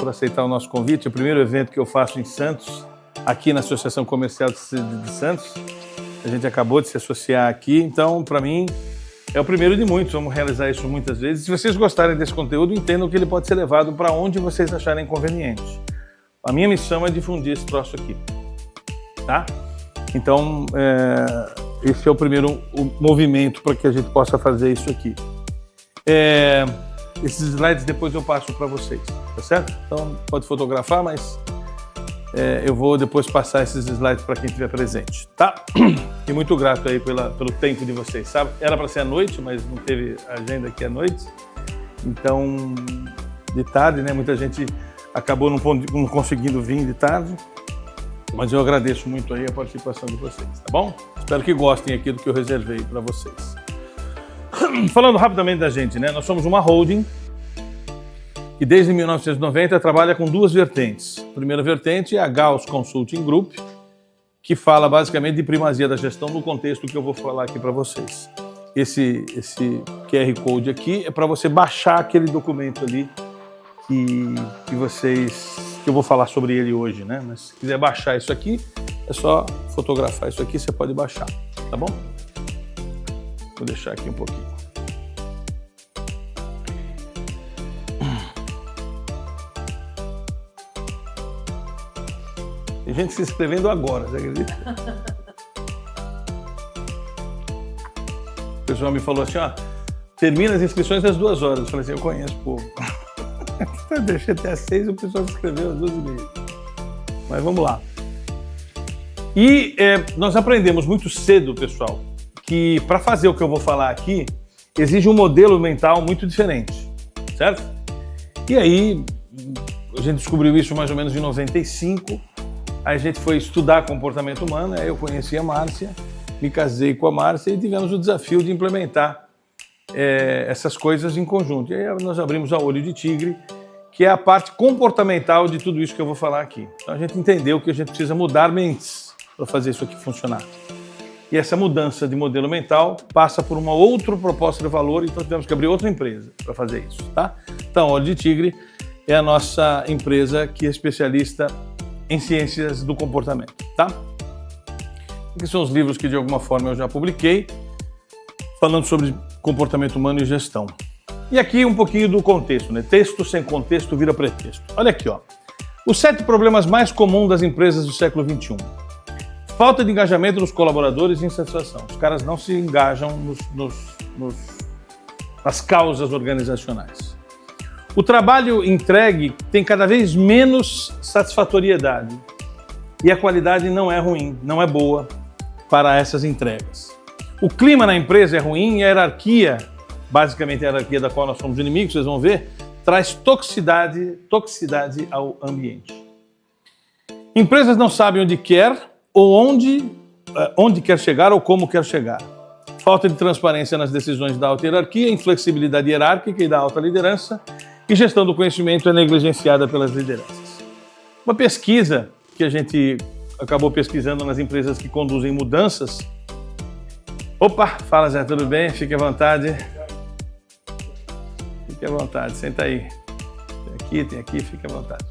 por aceitar o nosso convite. É o primeiro evento que eu faço em Santos, aqui na Associação Comercial de Santos. A gente acabou de se associar aqui, então, para mim, é o primeiro de muitos. Vamos realizar isso muitas vezes. Se vocês gostarem desse conteúdo, entendam que ele pode ser levado para onde vocês acharem conveniente. A minha missão é difundir esse troço aqui, tá? Então, esse é o primeiro movimento para que a gente possa fazer isso aqui. Esses slides depois eu passo para vocês, tá certo? Então, pode fotografar, mas eu vou depois passar esses slides para quem estiver presente, tá? E muito grato aí pelo tempo de vocês, sabe? Era para ser à noite, mas não teve agenda aqui à noite. Então, de tarde, né? Muita gente acabou não conseguindo vir de tarde. Mas eu agradeço muito aí a participação de vocês, tá bom? Espero que gostem aqui do que eu reservei para vocês. Falando rapidamente da gente, né? Nós somos uma holding que desde 1990 trabalha com duas vertentes. A primeira vertente é a Gauss Consulting Group, que fala basicamente de primazia da gestão no contexto que eu vou falar aqui para vocês. Esse QR Code aqui é para você baixar aquele documento ali que eu vou falar sobre ele hoje, né? Mas se quiser baixar isso aqui, é só fotografar isso aqui, você pode baixar, tá bom? Vou deixar aqui um pouquinho. Tem gente se inscrevendo agora, você acredita? O pessoal me falou assim, ó, termina as inscrições às 2 horas. Eu falei assim, eu conheço o povo. Deixei até às 6 e o pessoal se inscreveu às 2h30. Mas vamos lá. E nós aprendemos muito cedo, pessoal, que para fazer o que eu vou falar aqui, exige um modelo mental muito diferente, certo? E aí, a gente descobriu isso mais ou menos em 95, aí a gente foi estudar comportamento humano, aí eu conheci a Márcia, me casei com a Márcia e tivemos o desafio de implementar essas coisas em conjunto. E aí nós abrimos a Olho de Tigre, que é a parte comportamental de tudo isso que eu vou falar aqui. Então a gente entendeu que a gente precisa mudar mentes para fazer isso aqui funcionar. E essa mudança de modelo mental passa por uma outra proposta de valor, então tivemos que abrir outra empresa para fazer isso, tá? Então, a Olho de Tigre é a nossa empresa que é especialista em ciências do comportamento, tá? Aqui são os livros que de alguma forma eu já publiquei, falando sobre comportamento humano e gestão. E aqui um pouquinho do contexto, né? Texto sem contexto vira pretexto. Olha aqui, ó. Os 7 problemas mais comuns das empresas do século XXI. Falta de engajamento dos colaboradores e insatisfação. Os caras não se engajam nas causas organizacionais. O trabalho entregue tem cada vez menos satisfatoriedade. E a qualidade não é ruim, não é boa para essas entregas. O clima na empresa é ruim e a hierarquia, basicamente a hierarquia da qual nós somos inimigos, vocês vão ver, traz toxicidade ao ambiente. Empresas não sabem onde quer ou onde quer chegar ou como quer chegar. Falta de transparência nas decisões da alta hierarquia, inflexibilidade hierárquica e da alta liderança e gestão do conhecimento é negligenciada pelas lideranças. Uma pesquisa que a gente acabou pesquisando nas empresas que conduzem mudanças. Opa, fala Zé, tudo bem? Fique à vontade. Fique à vontade, senta aí. Tem aqui, fique à vontade.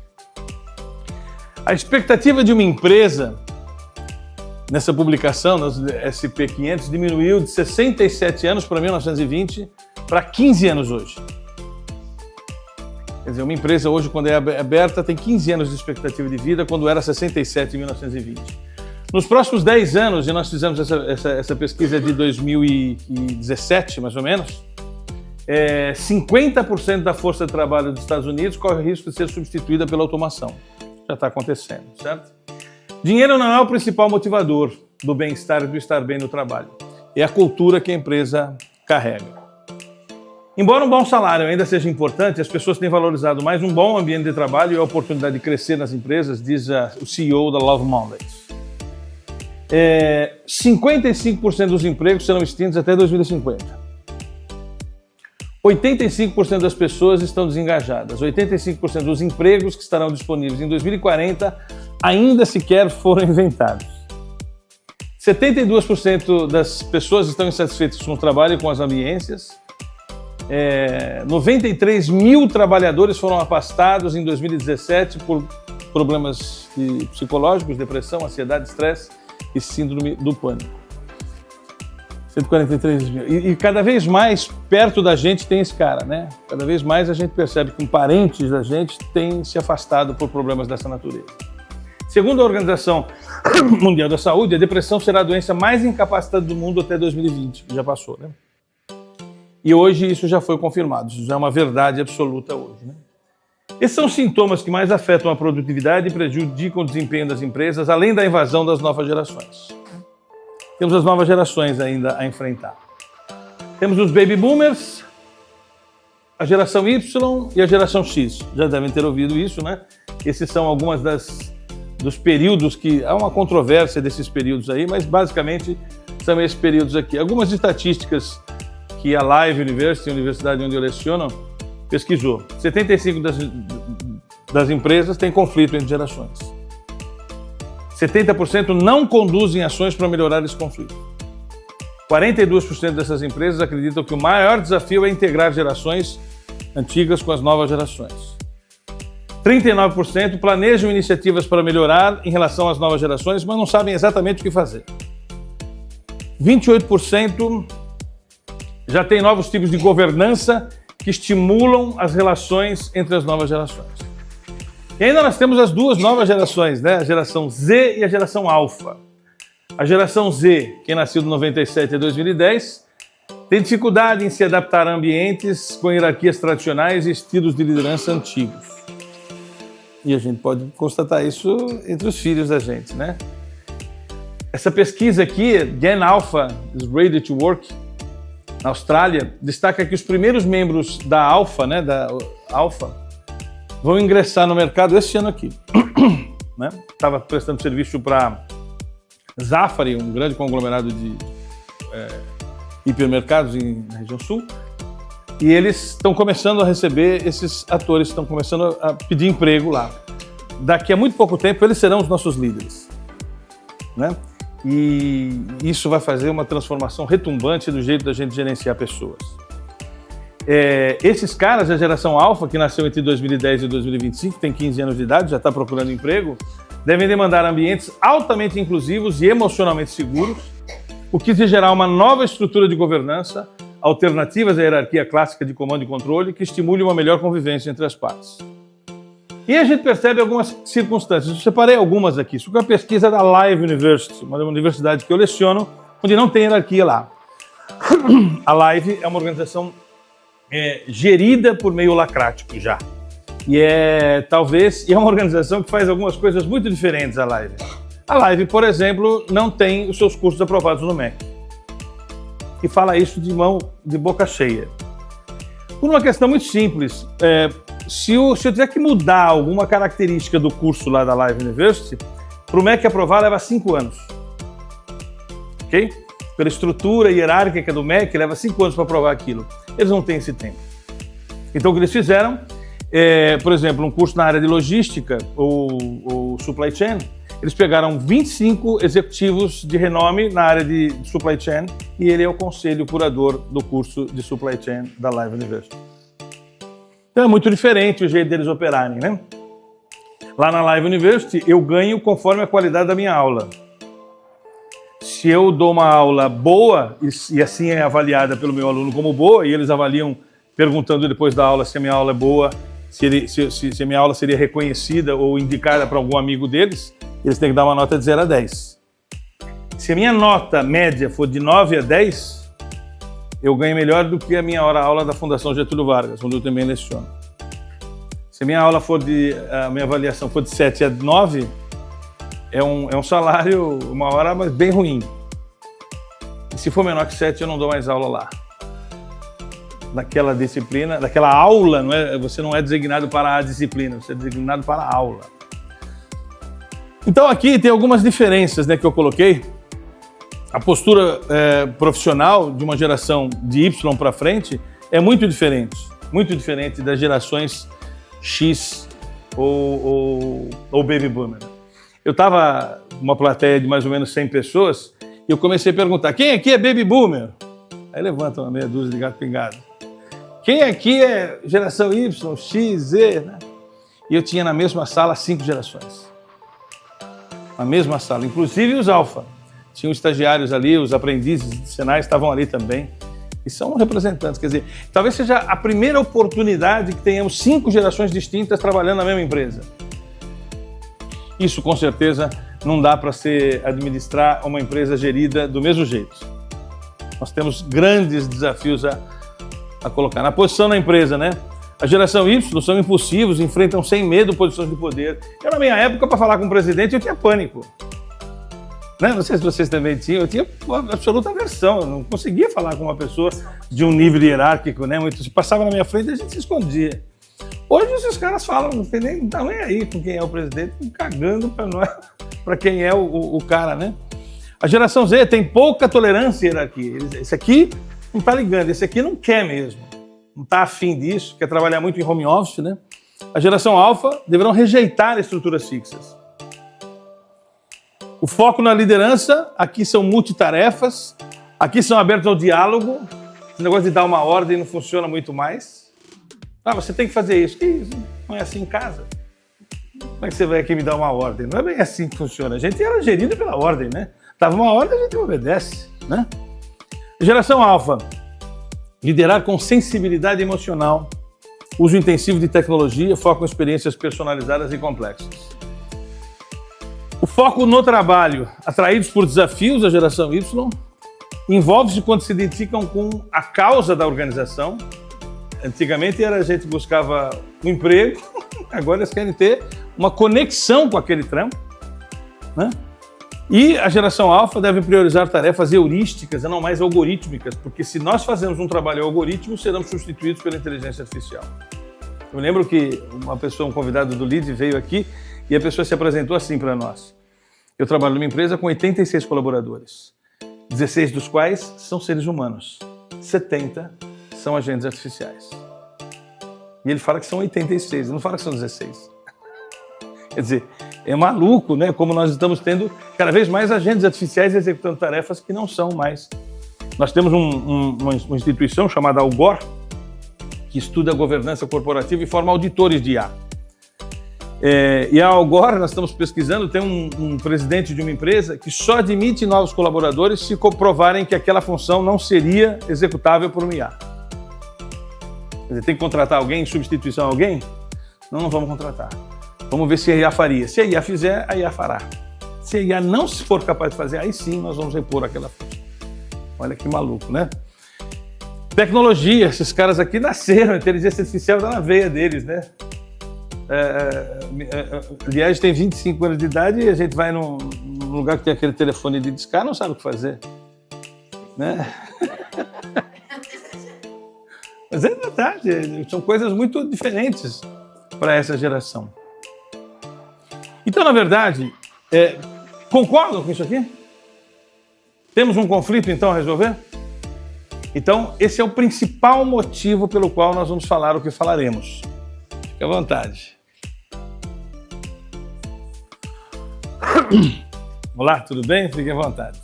A expectativa de uma empresa, nessa publicação, nos SP500, diminuiu de 67 anos para 1920 para 15 anos hoje. Quer dizer, uma empresa hoje, quando é aberta, tem 15 anos de expectativa de vida, quando era 67 em 1920. Nos próximos 10 anos, e nós fizemos essa pesquisa de 2017, mais ou menos, 50% da força de trabalho dos Estados Unidos corre o risco de ser substituída pela automação. Já está acontecendo, certo? Dinheiro não é o principal motivador do bem-estar e do estar bem no trabalho. É a cultura que a empresa carrega. Embora um bom salário ainda seja importante, as pessoas têm valorizado mais um bom ambiente de trabalho e a oportunidade de crescer nas empresas, diz o CEO da Love Mondays. 55% dos empregos serão extintos até 2050. 85% das pessoas estão desengajadas. 85% dos empregos que estarão disponíveis em 2040 ainda sequer foram inventados. 72% das pessoas estão insatisfeitas com o trabalho e com as ambiências. 93 mil trabalhadores foram afastados em 2017 por problemas psicológicos, depressão, ansiedade, estresse e síndrome do pânico. 143 mil. E cada vez mais perto da gente tem esse cara, né? Cada vez mais a gente percebe que parentes da gente têm se afastado por problemas dessa natureza. Segundo a Organização Mundial da Saúde, a depressão será a doença mais incapacitante do mundo até 2020, que já passou, né? E hoje isso já foi confirmado, isso já é uma verdade absoluta hoje, né? Esses são os sintomas que mais afetam a produtividade e prejudicam o desempenho das empresas, além da invasão das novas gerações. Temos as novas gerações ainda a enfrentar. Temos os baby boomers, a geração Y e a geração X. Já devem ter ouvido isso, né? Esses são algumas dos períodos que... Há uma controvérsia desses períodos aí, mas basicamente são esses períodos aqui. Algumas estatísticas que a Live University, a universidade onde eu leciono, pesquisou. 75% das empresas têm conflito entre gerações. 70% não conduzem ações para melhorar esse conflito. 42% dessas empresas acreditam que o maior desafio é integrar gerações antigas com as novas gerações. 39% planejam iniciativas para melhorar em relação às novas gerações, mas não sabem exatamente o que fazer. 28% já têm novos tipos de governança que estimulam as relações entre as novas gerações. E ainda nós temos as duas novas gerações, né? A geração Z e a geração Alpha. A geração Z, que nasceu de 97 a 2010, tem dificuldade em se adaptar a ambientes com hierarquias tradicionais e estilos de liderança antigos. E a gente pode constatar isso entre os filhos da gente, né? Essa pesquisa aqui, Gen Alpha is Ready to Work, na Austrália, destaca que os primeiros membros da Alpha, né, vão ingressar no mercado esse ano aqui. Né? Estava prestando serviço para Zafari, um grande conglomerado de hipermercados na região sul, e eles estão começando a receber esses atores, estão começando a pedir emprego lá. Daqui a muito pouco tempo eles serão os nossos líderes, né? E isso vai fazer uma transformação retumbante do jeito da gente gerenciar pessoas. Esses caras, a geração Alpha, que nasceu entre 2010 e 2025, tem 15 anos de idade, já está procurando emprego, devem demandar ambientes altamente inclusivos e emocionalmente seguros, o que gerar uma nova estrutura de governança, alternativas à hierarquia clássica de comando e controle, que estimule uma melhor convivência entre as partes. E a gente percebe algumas circunstâncias. Eu separei algumas aqui. Isso é uma pesquisa da Live University, uma universidade que eu leciono, onde não tem hierarquia lá. A Live é uma organização gerida por meio holacrático já. E é uma organização que faz algumas coisas muito diferentes, a Live. A Live, por exemplo, não tem os seus cursos aprovados no MEC. E fala isso de boca cheia. Por uma questão muito simples, se eu tiver que mudar alguma característica do curso lá da Live University, para o MEC aprovar leva 5 anos. Ok? Pela estrutura hierárquica do MEC, leva 5 anos para aprovar aquilo. Eles não têm esse tempo. Então o que eles fizeram, por exemplo, um curso na área de logística ou supply chain, eles pegaram 25 executivos de renome na área de supply chain e ele é o conselho curador do curso de supply chain da Live University. Então é muito diferente o jeito deles operarem, né? Lá na Live University eu ganho conforme a qualidade da minha aula. Se eu dou uma aula boa e assim é avaliada pelo meu aluno como boa, e eles avaliam perguntando depois da aula se a minha aula é boa, se a minha aula seria reconhecida ou indicada para algum amigo deles, eles têm que dar uma nota de 0 a 10. Se a minha nota média for de 9 a 10, eu ganho melhor do que a minha aula da Fundação Getúlio Vargas, onde eu também leciono. Se a minha avaliação for de 7 a 9, é um salário, uma hora, mas bem ruim. E se for menor que 7, eu não dou mais aula lá. Daquela disciplina, daquela aula, você não é designado para a disciplina, você é designado para a aula. Então aqui tem algumas diferenças, né, que eu coloquei. A postura profissional de uma geração de Y para frente é muito diferente das gerações X ou Baby Boomer. Eu estava numa plateia de mais ou menos 100 pessoas e eu comecei a perguntar: quem aqui é Baby Boomer? Aí levanta uma meia dúzia de gato pingado. Quem aqui é geração Y, X, Z, né? E eu tinha na mesma sala 5 gerações. Na mesma sala, inclusive os alfa. Tinham estagiários ali, os aprendizes de Senai estavam ali também. E são representantes, quer dizer, talvez seja a primeira oportunidade que tenhamos 5 gerações distintas trabalhando na mesma empresa. Isso, com certeza, não dá para se administrar uma empresa gerida do mesmo jeito. Nós temos grandes desafios a colocar. Na posição na empresa, né? A geração Y são impulsivos, enfrentam sem medo posições de poder. Eu, na minha época, para falar com o presidente, eu tinha pânico. Né? Não sei se vocês também tinham, eu tinha uma absoluta aversão, eu não conseguia falar com uma pessoa de um nível hierárquico, né? Muito, se passava na minha frente, a gente se escondia. Hoje esses caras falam, não tem nem, não é aí com quem é o presidente, cagando para nós, para quem é o cara, né? A geração Z tem pouca tolerância à hierarquia. Esse aqui não tá ligando, esse aqui não quer mesmo, não tá afim disso, quer trabalhar muito em home office, né? A geração alfa deverão rejeitar estruturas fixas. O foco na liderança, aqui são multitarefas, aqui são abertos ao diálogo, esse negócio de dar uma ordem não funciona muito mais. Ah, você tem que fazer isso. Que isso? Não é assim em casa. Como é que você vai aqui me dar uma ordem? Não é bem assim que funciona. A gente era gerido pela ordem, né? Dava uma ordem, a gente obedece, né? Geração alfa, liderar com sensibilidade emocional, uso intensivo de tecnologia, foco em experiências personalizadas e complexas. O foco no trabalho, atraídos por desafios da geração Y, envolve-se quando se identificam com a causa da organização. Antigamente a gente buscava um emprego, agora eles querem ter uma conexão com aquele trampo, né? E a geração alfa deve priorizar tarefas heurísticas e não mais algorítmicas, porque se nós fazemos um trabalho algorítmico, seremos substituídos pela inteligência artificial. Eu lembro que uma pessoa, um convidado do LEAD veio aqui e a pessoa se apresentou assim para nós. Eu trabalho numa empresa com 86 colaboradores, 16 dos quais são seres humanos, 70 são agentes artificiais. E ele fala que são 86, ele não fala que são 16. Quer dizer, é maluco, né? Como nós estamos tendo cada vez mais agentes artificiais executando tarefas que não são mais. Nós temos uma instituição chamada Algor, que estuda a governança corporativa e forma auditores de IA. E a Algor, nós estamos pesquisando, tem um presidente de uma empresa que só admite novos colaboradores se comprovarem que aquela função não seria executável por uma IA. Quer dizer, tem que contratar alguém em substituição a alguém? Não vamos contratar. Vamos ver se a IA faria. Se a IA fizer, a IA fará. Se a IA não for capaz de fazer, aí sim nós vamos repor aquela função. Olha que maluco, né? Tecnologia, esses caras aqui nasceram, a inteligência artificial está na veia deles, né? Aliás, tem 25 anos de idade e a gente vai num lugar que tem aquele telefone de discar, não sabe o que fazer, né? Mas é verdade, são coisas muito diferentes para essa geração. Então, na verdade, concordam com isso aqui? Temos um conflito, então, a resolver? Então, esse é o principal motivo pelo qual nós vamos falar o que falaremos. Fique à vontade. Olá, tudo bem? Fique à vontade.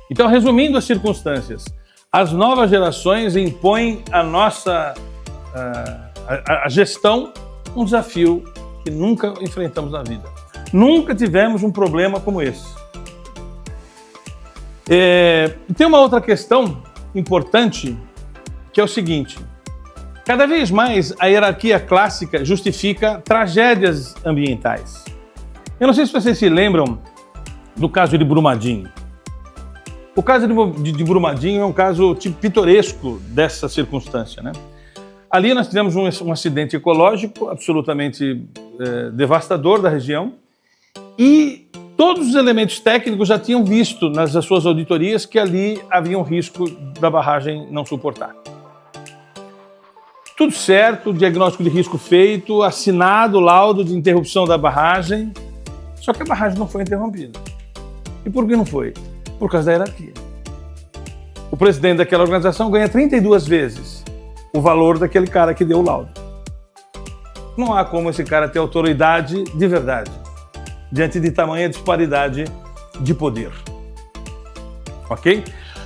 Então, resumindo as circunstâncias, as novas gerações impõem a nossa a gestão, um desafio que nunca enfrentamos na vida. Nunca tivemos um problema como esse. Tem uma outra questão importante, que é o seguinte: cada vez mais a hierarquia clássica justifica tragédias ambientais. Eu não sei se vocês se lembram do caso de Brumadinho. O caso de Brumadinho é um caso pitoresco dessa circunstância, né? Ali nós tivemos um acidente ecológico absolutamente devastador da região e todos os elementos técnicos já tinham visto nas suas auditorias que ali havia um risco da barragem não suportar. Tudo certo, diagnóstico de risco feito, assinado o laudo de interrupção da barragem, só que a barragem não foi interrompida. E por que não foi? Por causa da hierarquia. O presidente daquela organização ganha 32 vezes o valor daquele cara que deu o laudo. Não há como esse cara ter autoridade de verdade diante de tamanha disparidade de poder. Ok?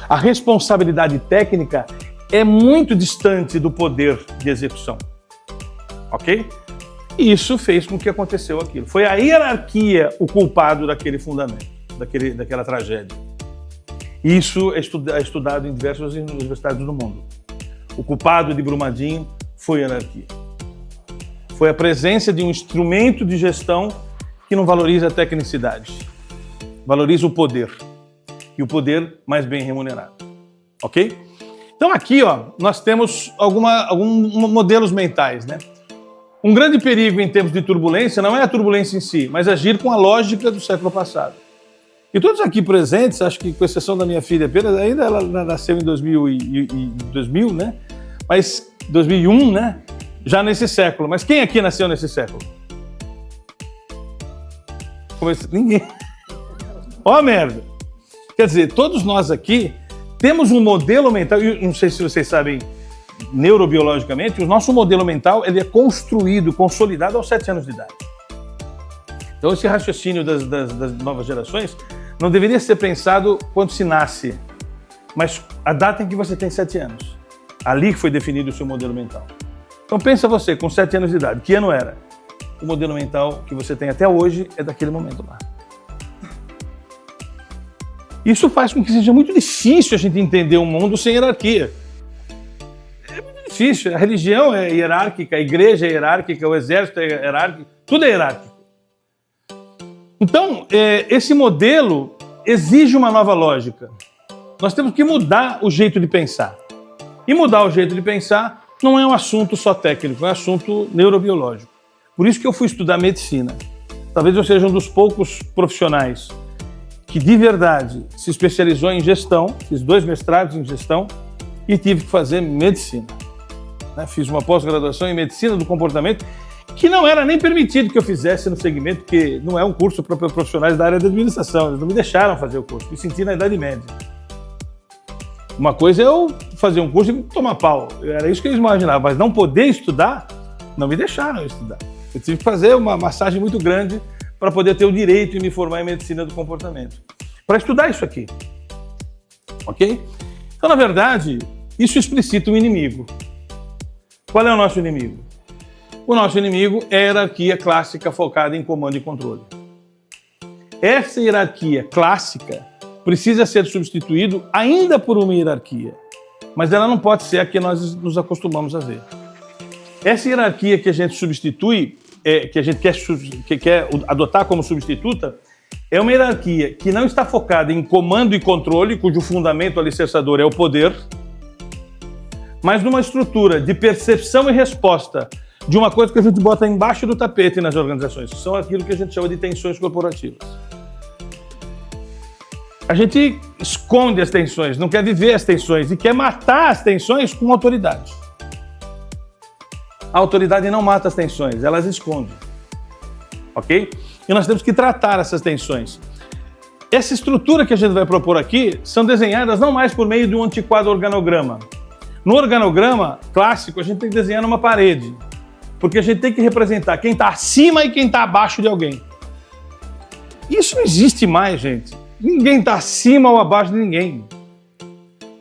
A responsabilidade técnica é muito distante do poder de execução. Ok? E isso fez com que aconteceu aquilo. Foi a hierarquia o culpado daquele fundamento, daquela tragédia. Isso é estudado em diversas universidades do mundo. O culpado de Brumadinho foi a hierarquia. Foi a presença de um instrumento de gestão que não valoriza a tecnicidade, valoriza o poder. E o poder mais bem remunerado. Ok? Então aqui, ó, nós temos alguns modelos mentais, né? Um grande perigo em tempos de turbulência não é a turbulência em si, mas agir com a lógica do século passado. E todos aqui presentes, acho que com exceção da minha filha apenas, ainda ela nasceu em 2000, né? Mas 2001, né? Já nesse século. Mas quem aqui nasceu nesse século? Ninguém. Ó, merda! Quer dizer, todos nós aqui temos um modelo mental, e não sei se vocês sabem, neurobiologicamente, o nosso modelo mental ele é construído, consolidado aos 7 anos de idade. Então esse raciocínio das novas gerações não deveria ser pensado quando se nasce, mas a data em que você tem 7 anos. Ali que foi definido o seu modelo mental. Então pensa você, com 7 anos de idade, que ano era? O modelo mental que você tem até hoje é daquele momento lá. Isso faz com que seja muito difícil a gente entender um mundo sem hierarquia. É muito difícil. A religião é hierárquica, a igreja é hierárquica, o exército é hierárquico, tudo é hierárquico. Então, esse modelo exige uma nova lógica. Nós temos que mudar o jeito de pensar. E mudar o jeito de pensar não é um assunto só técnico, é um assunto neurobiológico. Por isso que eu fui estudar medicina. Talvez eu seja um dos poucos profissionais que de verdade se especializou em gestão, fiz 2 mestrados em gestão e tive que fazer medicina. Fiz uma pós-graduação em medicina do comportamento, que não era nem permitido que eu fizesse no segmento, porque não é um curso para profissionais da área da administração, eles não me deixaram fazer o curso, me senti na Idade Média. Uma coisa é eu fazer um curso e tomar pau, era isso que eles imaginavam, mas não poder estudar, não me deixaram estudar. Eu tive que fazer uma massagem muito grande para poder ter o direito de me formar em medicina do comportamento, para estudar isso aqui. Ok? Então, na verdade, isso explicita um inimigo. Qual é o nosso inimigo? O nosso inimigo é a hierarquia clássica focada em comando e controle. Essa hierarquia clássica precisa ser substituída ainda por uma hierarquia, mas ela não pode ser a que nós nos acostumamos a ver. Essa hierarquia que a gente substitui, que a gente quer adotar como substituta, é uma hierarquia que não está focada em comando e controle, cujo fundamento alicerçador é o poder, mas numa estrutura de percepção e resposta de uma coisa que a gente bota embaixo do tapete nas organizações, que são aquilo que a gente chama de tensões corporativas. A gente esconde as tensões, não quer viver as tensões e quer matar as tensões com autoridade. A autoridade não mata as tensões, elas escondem. Ok? E nós temos que tratar essas tensões. Essa estrutura que a gente vai propor aqui são desenhadas não mais por meio de um antiquado organograma. No organograma clássico, a gente tem que desenhar numa parede, porque a gente tem que representar quem está acima e quem está abaixo de alguém. Isso não existe mais, gente. Ninguém está acima ou abaixo de ninguém.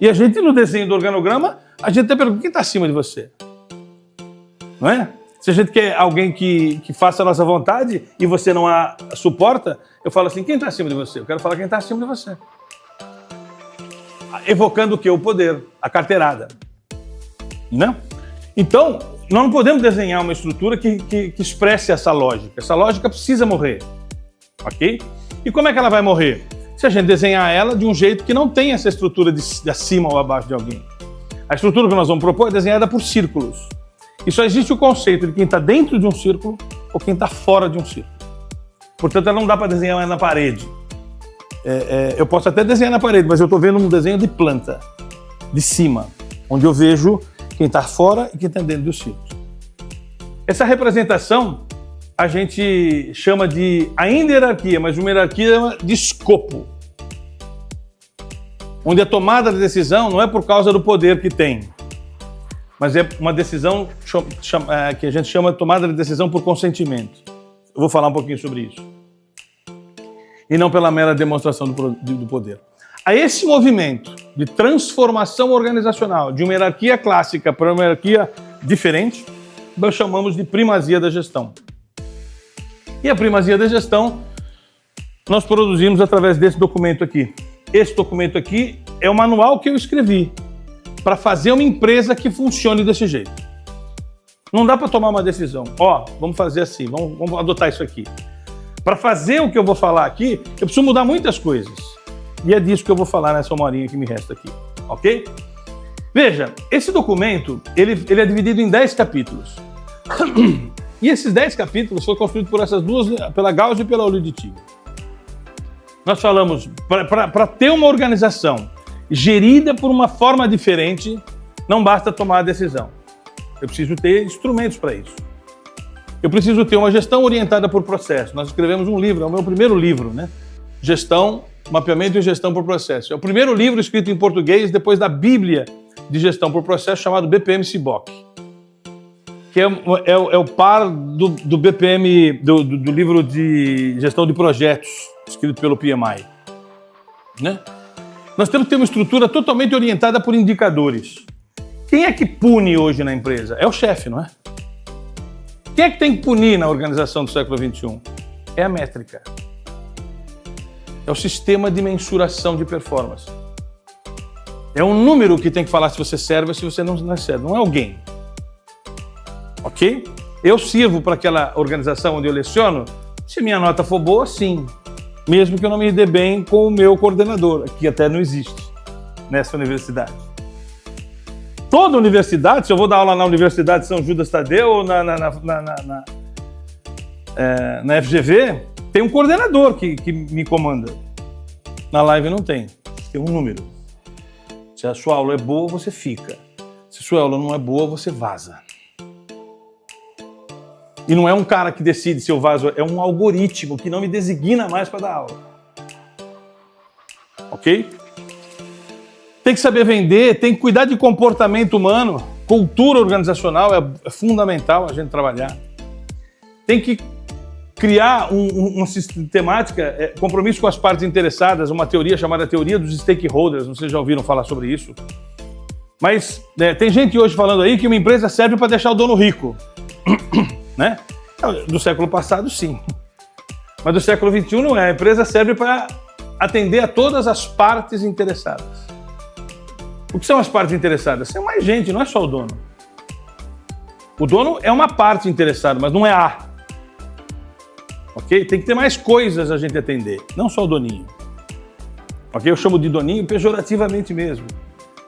E a gente, no desenho do organograma, a gente até pergunta quem está acima de você. Não é? Se a gente quer alguém que faça a nossa vontade e você não a suporta, eu falo assim, quem está acima de você? Eu quero falar quem está acima de você. Evocando o quê? O poder, a carteirada. Né? Então, nós não podemos desenhar uma estrutura que expresse essa lógica. Essa lógica precisa morrer. Ok? E como é que ela vai morrer? Se a gente desenhar ela de um jeito que não tem essa estrutura de acima ou abaixo de alguém. A estrutura que nós vamos propor é desenhada por círculos. E só existe o conceito de quem está dentro de um círculo ou quem está fora de um círculo. Portanto, ela não dá para desenhar ela na parede. Eu posso até desenhar na parede, mas eu estou vendo um desenho de planta, de cima, onde eu vejo quem está fora e quem está dentro do círculo. Essa representação a gente chama de, ainda hierarquia, mas uma hierarquia de escopo. Onde a tomada de decisão não é por causa do poder que tem, mas é uma decisão que a gente chama de tomada de decisão por consentimento. Eu vou falar um pouquinho sobre isso. E não pela mera demonstração do poder. A esse movimento de transformação organizacional, de uma hierarquia clássica para uma hierarquia diferente, nós chamamos de primazia da gestão. E a primazia da gestão nós produzimos através desse documento aqui. Esse documento aqui é o manual que eu escrevi para fazer uma empresa que funcione desse jeito. Não dá para tomar uma decisão. Vamos fazer assim, vamos adotar isso aqui. Para fazer o que eu vou falar aqui, eu preciso mudar muitas coisas. E é disso que eu vou falar nessa 1 horinha que me resta aqui, ok? Veja, esse documento, ele é dividido em 10 capítulos. E esses 10 capítulos foram construídos por essas duas, pela Gauss e pela Olivetti. Nós falamos, para ter uma organização gerida por uma forma diferente, não basta tomar a decisão. Eu preciso ter instrumentos para isso. Eu preciso ter uma gestão orientada por processo. Nós escrevemos um livro, é o meu primeiro livro, né? Gestão, mapeamento e gestão por processo. É o primeiro livro escrito em português depois da Bíblia de gestão por processo, chamado BPM Sibok, que é o par do BPM, do livro de gestão de projetos, escrito pelo PMI. Né? Nós temos que ter uma estrutura totalmente orientada por indicadores. Quem é que pune hoje na empresa? É o chefe, não é? Quem é que tem que punir na organização do século XXI? É a métrica. É o sistema de mensuração de performance. É um número que tem que falar se você serve ou se você não serve. Não é alguém. Ok? Eu sirvo para aquela organização onde eu leciono, se minha nota for boa, sim. Mesmo que eu não me dê bem com o meu coordenador, que até não existe nessa universidade. Toda universidade, se eu vou dar aula na Universidade de São Judas Tadeu ou na FGV, tem um coordenador que me comanda. Na live não tem. Tem um número. Se a sua aula é boa, você fica. Se a sua aula não é boa, você vaza. E não é um cara que decide se eu vazo, é um algoritmo que não me designa mais para dar aula. Ok? Tem que saber vender, tem que cuidar de comportamento humano, cultura organizacional é fundamental a gente trabalhar. Tem que criar uma sistemática, compromisso com as partes interessadas, uma teoria chamada teoria dos stakeholders, não sei se já ouviram falar sobre isso. Mas tem gente hoje falando aí que uma empresa serve para deixar o dono rico. Né? Do século passado, sim. Mas do século XXI não é. A empresa serve para atender a todas as partes interessadas. O que são as partes interessadas? São mais gente, não é só o dono. O dono é uma parte interessada, mas não é a. Ok? Tem que ter mais coisas a gente atender, não só o doninho. Ok? Eu chamo de doninho pejorativamente mesmo.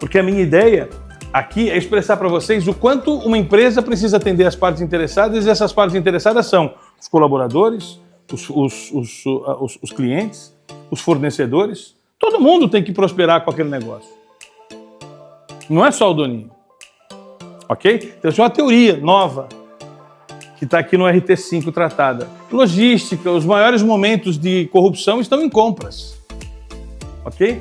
Porque a minha ideia aqui é expressar para vocês o quanto uma empresa precisa atender as partes interessadas, e essas partes interessadas são os colaboradores, os clientes, os fornecedores. Todo mundo tem que prosperar com aquele negócio. Não é só o doninho. Ok? Então, isso é uma teoria nova que está aqui no RT5 tratada. Logística, os maiores momentos de corrupção estão em compras. Ok?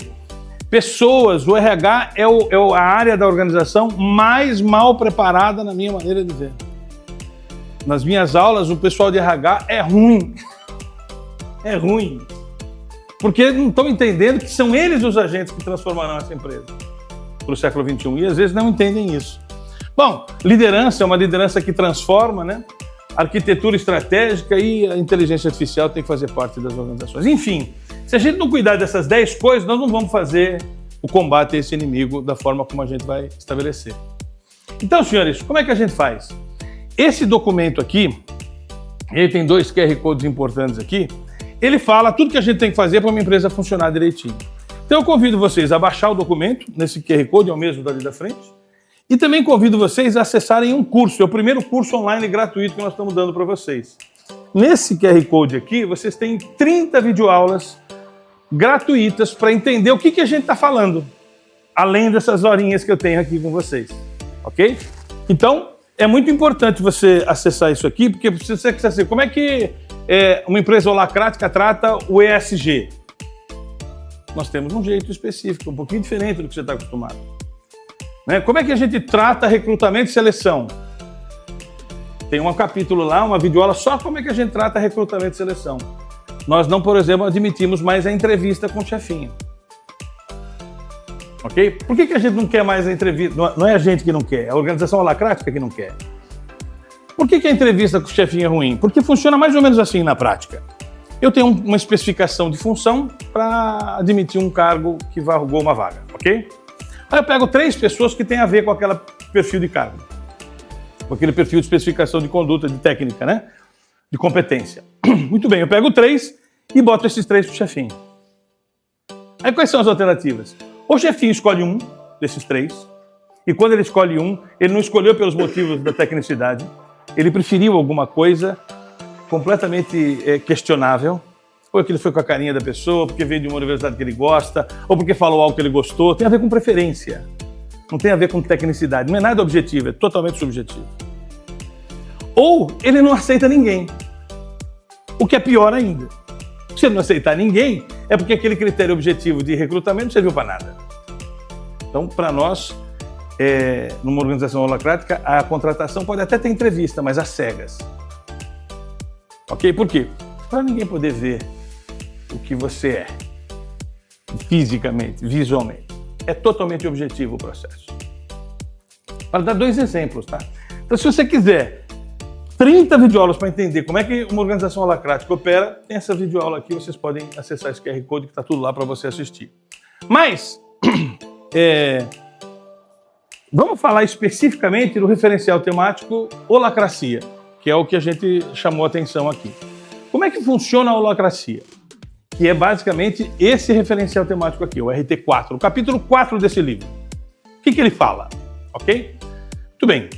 Pessoas, o RH é a área da organização mais mal preparada na minha maneira de ver. Nas minhas aulas, o pessoal de RH é ruim. É ruim. Porque não estão entendendo que são eles os agentes que transformarão essa empresa para o século XXI. E às vezes não entendem isso. Bom, liderança é uma liderança que transforma, né? Arquitetura estratégica e a inteligência artificial tem que fazer parte das organizações. Enfim, se a gente não cuidar dessas 10 coisas, nós não vamos fazer o combate a esse inimigo da forma como a gente vai estabelecer. Então, senhores, como é que a gente faz? Esse documento aqui, ele tem 2 QR Codes importantes aqui, ele fala tudo que a gente tem que fazer para uma empresa funcionar direitinho. Então eu convido vocês a baixar o documento, nesse QR Code, é o mesmo dali da frente, e também convido vocês a acessarem um curso, é o primeiro curso online gratuito que nós estamos dando para vocês. Nesse QR Code aqui, vocês têm 30 videoaulas gratuitas para entender o que a gente está falando, além dessas horinhas que eu tenho aqui com vocês, ok? Então, é muito importante você acessar isso aqui, porque você quer saber como é que uma empresa holacrática trata o ESG. Nós temos um jeito específico, um pouquinho diferente do que você está acostumado. Né? Como é que a gente trata recrutamento e seleção? Tem um capítulo lá, uma videoaula só como é que a gente trata recrutamento e seleção. Nós não, por exemplo, admitimos mais a entrevista com o chefinho. Ok? Por que a gente não quer mais a entrevista? Não é a gente que não quer, é a organização holacrática que não quer. Por que a entrevista com o chefinho é ruim? Porque funciona mais ou menos assim na prática. Eu tenho uma especificação de função para admitir um cargo que varrugou uma vaga, ok? Aí eu pego 3 pessoas que têm a ver com aquele perfil de cargo, com aquele perfil de especificação de conduta, de técnica, né? De competência. Muito bem, eu pego 3 e boto esses 3 pro chefinho. Aí quais são as alternativas? O chefinho escolhe um desses 3, e quando ele escolhe um, ele não escolheu pelos motivos da tecnicidade, ele preferiu alguma coisa completamente questionável, ou porque ele foi com a carinha da pessoa, porque veio de uma universidade que ele gosta, ou porque falou algo que ele gostou. Tem a ver com preferência, não tem a ver com tecnicidade, não é nada objetivo, é totalmente subjetivo. Ou ele não aceita ninguém, o que é pior ainda. Se ele não aceitar ninguém, é porque aquele critério objetivo de recrutamento não serviu para nada. Então, para nós, numa organização holacrática, a contratação pode até ter entrevista, mas às cegas. Ok? Por quê? Para ninguém poder ver o que você é, fisicamente, visualmente. É totalmente objetivo o processo. Para dar 2 exemplos, tá? Então, se você quiser 30 videoaulas para entender como é que uma organização holacrática opera, tem essa videoaula aqui, vocês podem acessar esse QR Code que está tudo lá para você assistir. Mas, vamos falar especificamente do referencial temático holacracia, que é o que a gente chamou a atenção aqui. Como é que funciona a holacracia? Que é basicamente esse referencial temático aqui, o RT4, o capítulo 4 desse livro. O que ele fala? Ok? Muito bem.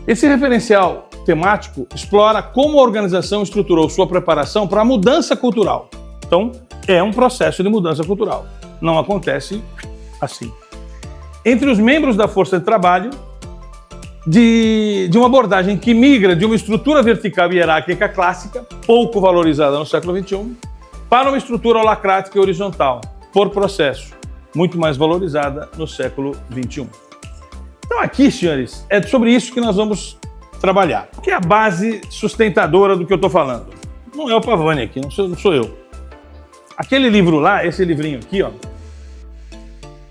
Esse referencial temático explora como a organização estruturou sua preparação para a mudança cultural. Então, é um processo de mudança cultural. Não acontece assim. Entre os membros da força de trabalho, de uma abordagem que migra de uma estrutura vertical e hierárquica clássica, pouco valorizada no século XXI, para uma estrutura holacrática e horizontal, por processo, muito mais valorizada no século XXI. Então aqui, senhores, é sobre isso que nós vamos trabalhar, que é a base sustentadora do que eu estou falando. Não é o Pavani aqui, não sou eu. Aquele livro lá, esse livrinho aqui, ó,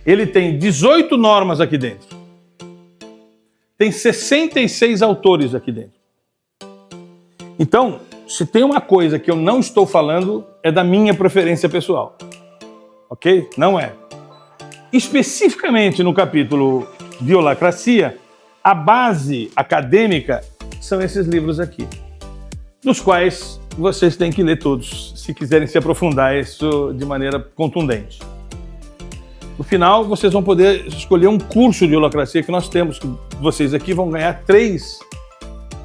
ele tem 18 normas aqui dentro. Tem 66 autores aqui dentro. Então, se tem uma coisa que eu não estou falando, é da minha preferência pessoal. Ok? Não é. Especificamente no capítulo de holacracia, a base acadêmica são esses livros aqui, dos quais vocês têm que ler todos, se quiserem se aprofundar isso de maneira contundente. No final, vocês vão poder escolher um curso de holacracia que nós temos, que vocês aqui vão ganhar 3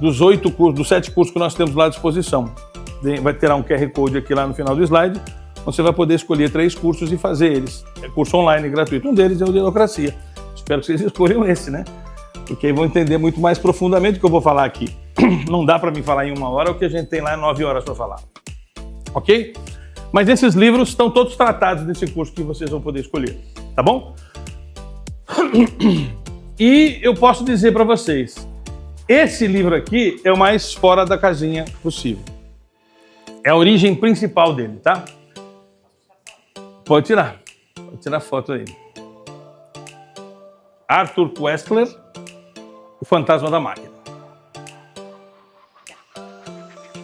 dos 8 cursos, dos 7 cursos que nós temos lá à disposição. Vai ter um QR Code aqui lá no final do slide, você vai poder escolher 3 cursos e fazer eles. É curso online gratuito, um deles é o de holacracia. Espero que vocês escolham esse, né? Porque aí vão entender muito mais profundamente o que eu vou falar aqui. Não dá para mim falar em 1 hora, o que a gente tem lá é 9 horas para falar. Ok? Mas esses livros estão todos tratados nesse curso que vocês vão poder escolher, tá bom? E eu posso dizer para vocês, esse livro aqui é o mais fora da casinha possível. É a origem principal dele, tá? Pode tirar foto aí. Arthur Koestler, O Fantasma da Máquina.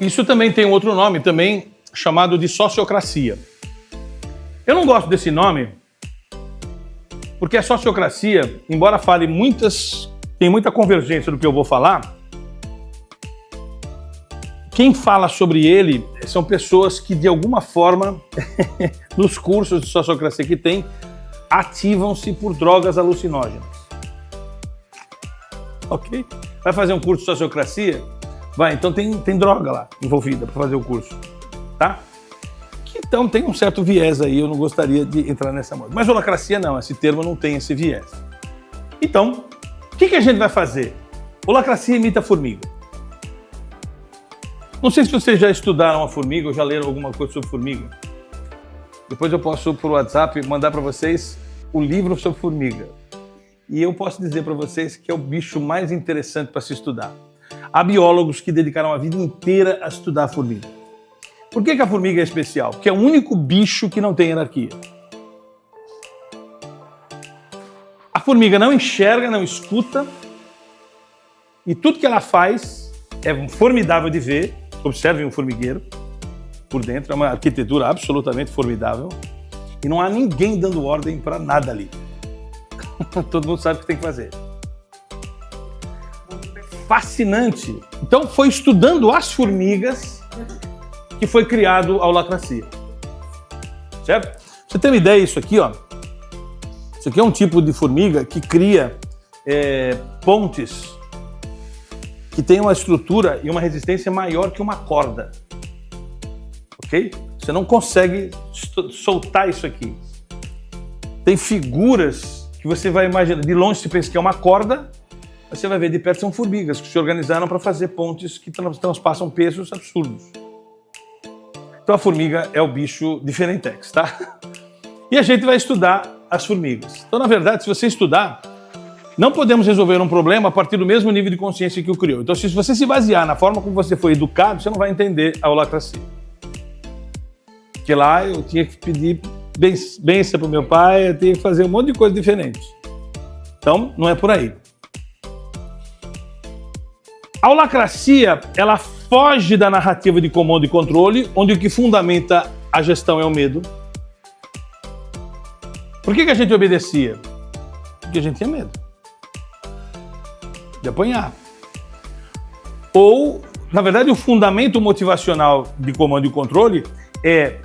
Isso também tem um outro nome, também chamado de sociocracia. Eu não gosto desse nome, porque a sociocracia, embora fale tem muita convergência do que eu vou falar, quem fala sobre ele são pessoas que, de alguma forma, nos cursos de sociocracia que tem, ativam-se por drogas alucinógenas. Ok? Vai fazer um curso de sociocracia? Vai, então tem droga lá envolvida para fazer o curso. Tá? Então tem um certo viés aí, eu não gostaria de entrar nessa moda. Mas holacracia não, esse termo não tem esse viés. Então, o que a gente vai fazer? Holacracia imita a formiga. Não sei se vocês já estudaram a formiga ou já leram alguma coisa sobre formiga. Depois eu posso, por WhatsApp, mandar para vocês o livro sobre formiga. E eu posso dizer para vocês que é o bicho mais interessante para se estudar. Há biólogos que dedicaram a vida inteira a estudar a formiga. Por que a formiga é especial? Porque é o único bicho que não tem hierarquia. formiga não enxerga, não escuta, e tudo que ela faz é formidável de ver. Observem um formigueiro por dentro, é uma arquitetura absolutamente formidável, e não há ninguém dando ordem para nada ali. Todo mundo sabe o que tem que fazer. Fascinante. Então foi estudando as formigas que foi criado a holacracia. Certo? Pra você ter uma ideia, isso aqui, ó. Isso aqui é um tipo de formiga que cria pontes que tem uma estrutura e uma resistência maior que uma corda. Ok? Você não consegue soltar isso aqui. Tem figuras que você vai imaginar, de longe você pensa que é uma corda, mas você vai ver de perto são formigas que se organizaram para fazer pontes que transpassam pesos absurdos. Então a formiga é o bicho diferentex, tá? E a gente vai estudar as formigas. Então, na verdade, se você estudar, não podemos resolver um problema a partir do mesmo nível de consciência que o criou. Então, se você se basear na forma como você foi educado, você não vai entender a holacracia. Porque lá eu tinha que pedir bênção para o meu pai, eu tinha que fazer um monte de coisa diferente. Então, não é por aí. A holacracia, ela foge da narrativa de comando e controle, onde o que fundamenta a gestão é o medo. Por que a gente obedecia? Porque a gente tinha medo de apanhar. Ou, na verdade, o fundamento motivacional de comando e controle é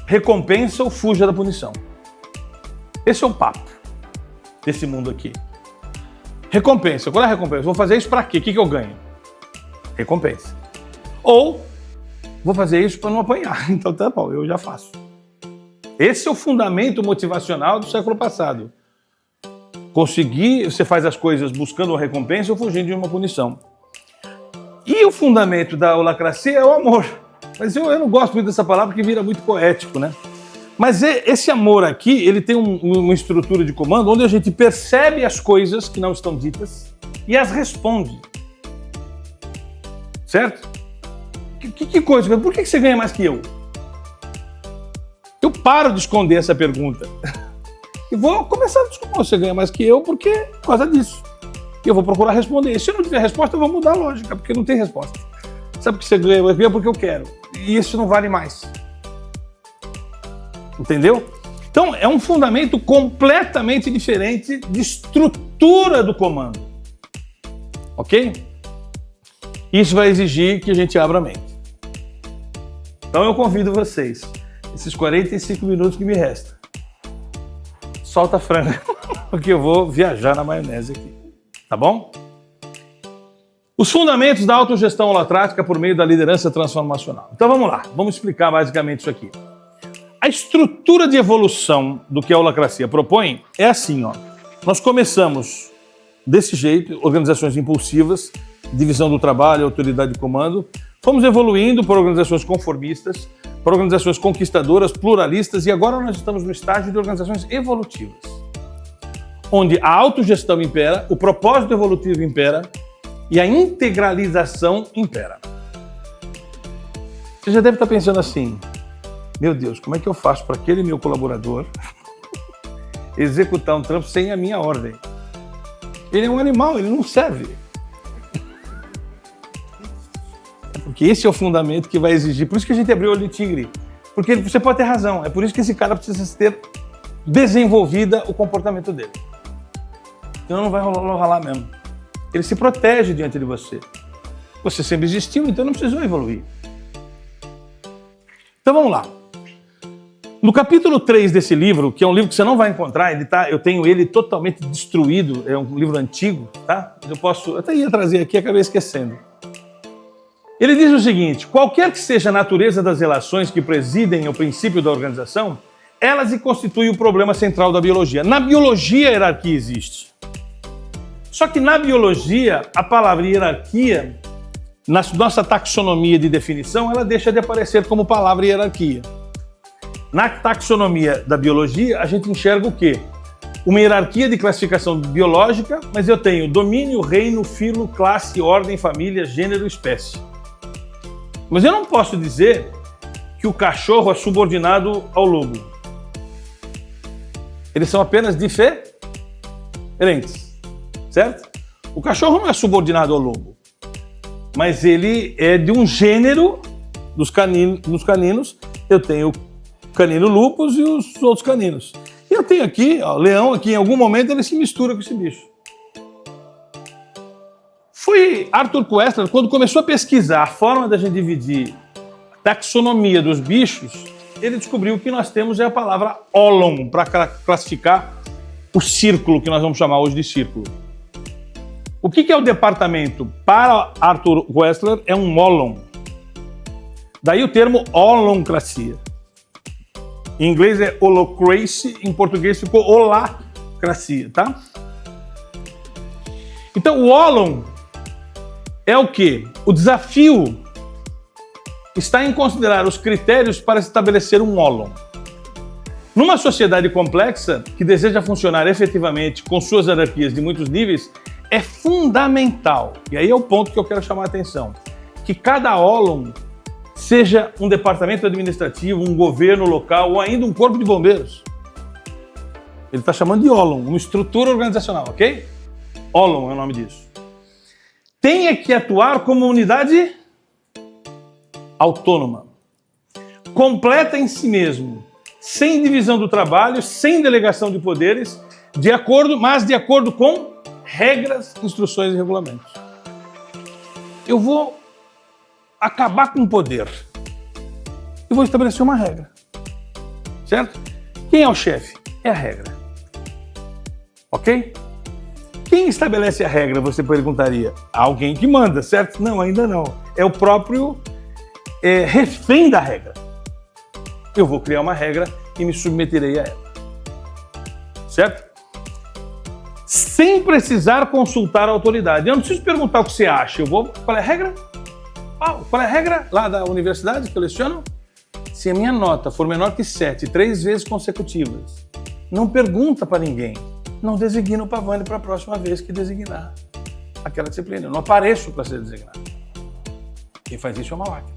recompensa ou fuja da punição. Esse é o papo desse mundo aqui. Recompensa. Qual é a recompensa? Vou fazer isso para quê? O que eu ganho? Recompensa. Ou vou fazer isso para não apanhar. Então tá bom, eu já faço. Esse é o fundamento motivacional do século passado. Conseguir, você faz as coisas buscando uma recompensa ou fugindo de uma punição. E o fundamento da holacracia é o amor. Mas eu não gosto muito dessa palavra porque vira muito poético, né? Mas esse amor aqui, ele tem uma estrutura de comando onde a gente percebe as coisas que não estão ditas e as responde. Certo? Que coisa? Por que você ganha mais que eu? Eu paro de esconder essa pergunta. E vou começar a descobrir. Você ganha mais que eu por causa disso. E eu vou procurar responder. E se eu não tiver resposta, eu vou mudar a lógica, porque não tem resposta. Sabe que você ganha mais que eu porque eu quero. E isso não vale mais. Entendeu? Então, é um fundamento completamente diferente de estrutura do comando. Ok? Isso vai exigir que a gente abra a mente. Então, eu convido vocês, esses 45 minutos que me restam, solta a franga, porque eu vou viajar na maionese aqui. Tá bom? Os fundamentos da autogestão holacrática por meio da liderança transformacional. Então, vamos lá. Vamos explicar basicamente isso aqui. A estrutura de evolução do que a holacracia propõe é assim, ó. Nós começamos desse jeito, organizações impulsivas, divisão do trabalho, autoridade de comando. Fomos evoluindo para organizações conformistas, para organizações conquistadoras, pluralistas, e agora nós estamos no estágio de organizações evolutivas, onde a autogestão impera, o propósito evolutivo impera e a integralização impera. Você já deve estar pensando assim: meu Deus, como é que eu faço para aquele meu colaborador executar um trampo sem a minha ordem? Ele é um animal, ele não serve. Porque esse é o fundamento que vai exigir. Por isso que a gente abriu o olho de tigre. Porque você pode ter razão. É por isso que esse cara precisa ter desenvolvida o comportamento dele. Senão não vai rolar mesmo. Ele se protege diante de você. Você sempre existiu, então não precisou evoluir. Então vamos lá. No capítulo 3 desse livro, que é um livro que você não vai encontrar, eu tenho ele totalmente destruído, é um livro antigo, tá? Eu até ia trazer aqui, acabei esquecendo. Ele diz o seguinte: qualquer que seja a natureza das relações que presidem o princípio da organização, elas constituem o problema central da biologia. Na biologia, a hierarquia existe. Só que na biologia, a palavra hierarquia, na nossa taxonomia de definição, ela deixa de aparecer como palavra hierarquia. Na taxonomia da biologia, a gente enxerga o quê? Uma hierarquia de classificação biológica, mas eu tenho domínio, reino, filo, classe, ordem, família, gênero, espécie. Mas eu não posso dizer que o cachorro é subordinado ao lobo. Eles são apenas diferentes. diferentes, certo? O cachorro não é subordinado ao lobo, mas ele é de um gênero dos caninos. Eu tenho o canino lupus e os outros caninos. E eu tenho aqui, ó, o leão aqui, em algum momento ele se mistura com esse bicho. Foi Arthur Koestler, quando começou a pesquisar a forma da gente dividir a taxonomia dos bichos, ele descobriu que nós temos a palavra ólon para classificar o círculo, que nós vamos chamar hoje de círculo. O que é o departamento? Para Arthur Koestler, é um ólon. Daí o termo holoncracia. Em inglês é holocracy, em português ficou holacracia, tá? Então o ólon é o quê? O desafio está em considerar os critérios para estabelecer um ólon. Numa sociedade complexa, que deseja funcionar efetivamente com suas hierarquias de muitos níveis, é fundamental, e aí é o ponto que eu quero chamar a atenção, que cada ólon seja um departamento administrativo, um governo local ou ainda um corpo de bombeiros. Ele está chamando de ólon, uma estrutura organizacional, ok? Ólon é o nome disso. Tenha que atuar como unidade autônoma, completa em si mesmo, sem divisão do trabalho, sem delegação de poderes, de acordo com regras, instruções e regulamentos. Eu vou acabar com o poder. Eu vou estabelecer uma regra. Certo? Quem é o chefe? É a regra. Ok? Quem estabelece a regra, você perguntaria? Alguém que manda, certo? Não, ainda não. É o próprio refém da regra. Eu vou criar uma regra e me submeterei a ela. Certo? Sem precisar consultar a autoridade. Eu não preciso perguntar o que você acha. Eu vou... Qual é a regra? Qual é a regra lá da universidade que eu leciono? Se a minha nota for menor que 7, 3 vezes consecutivas, não pergunta para ninguém. Não designa o Pavani para a próxima vez que designar aquela disciplina. Eu não apareço para ser designado. Quem faz isso é uma máquina.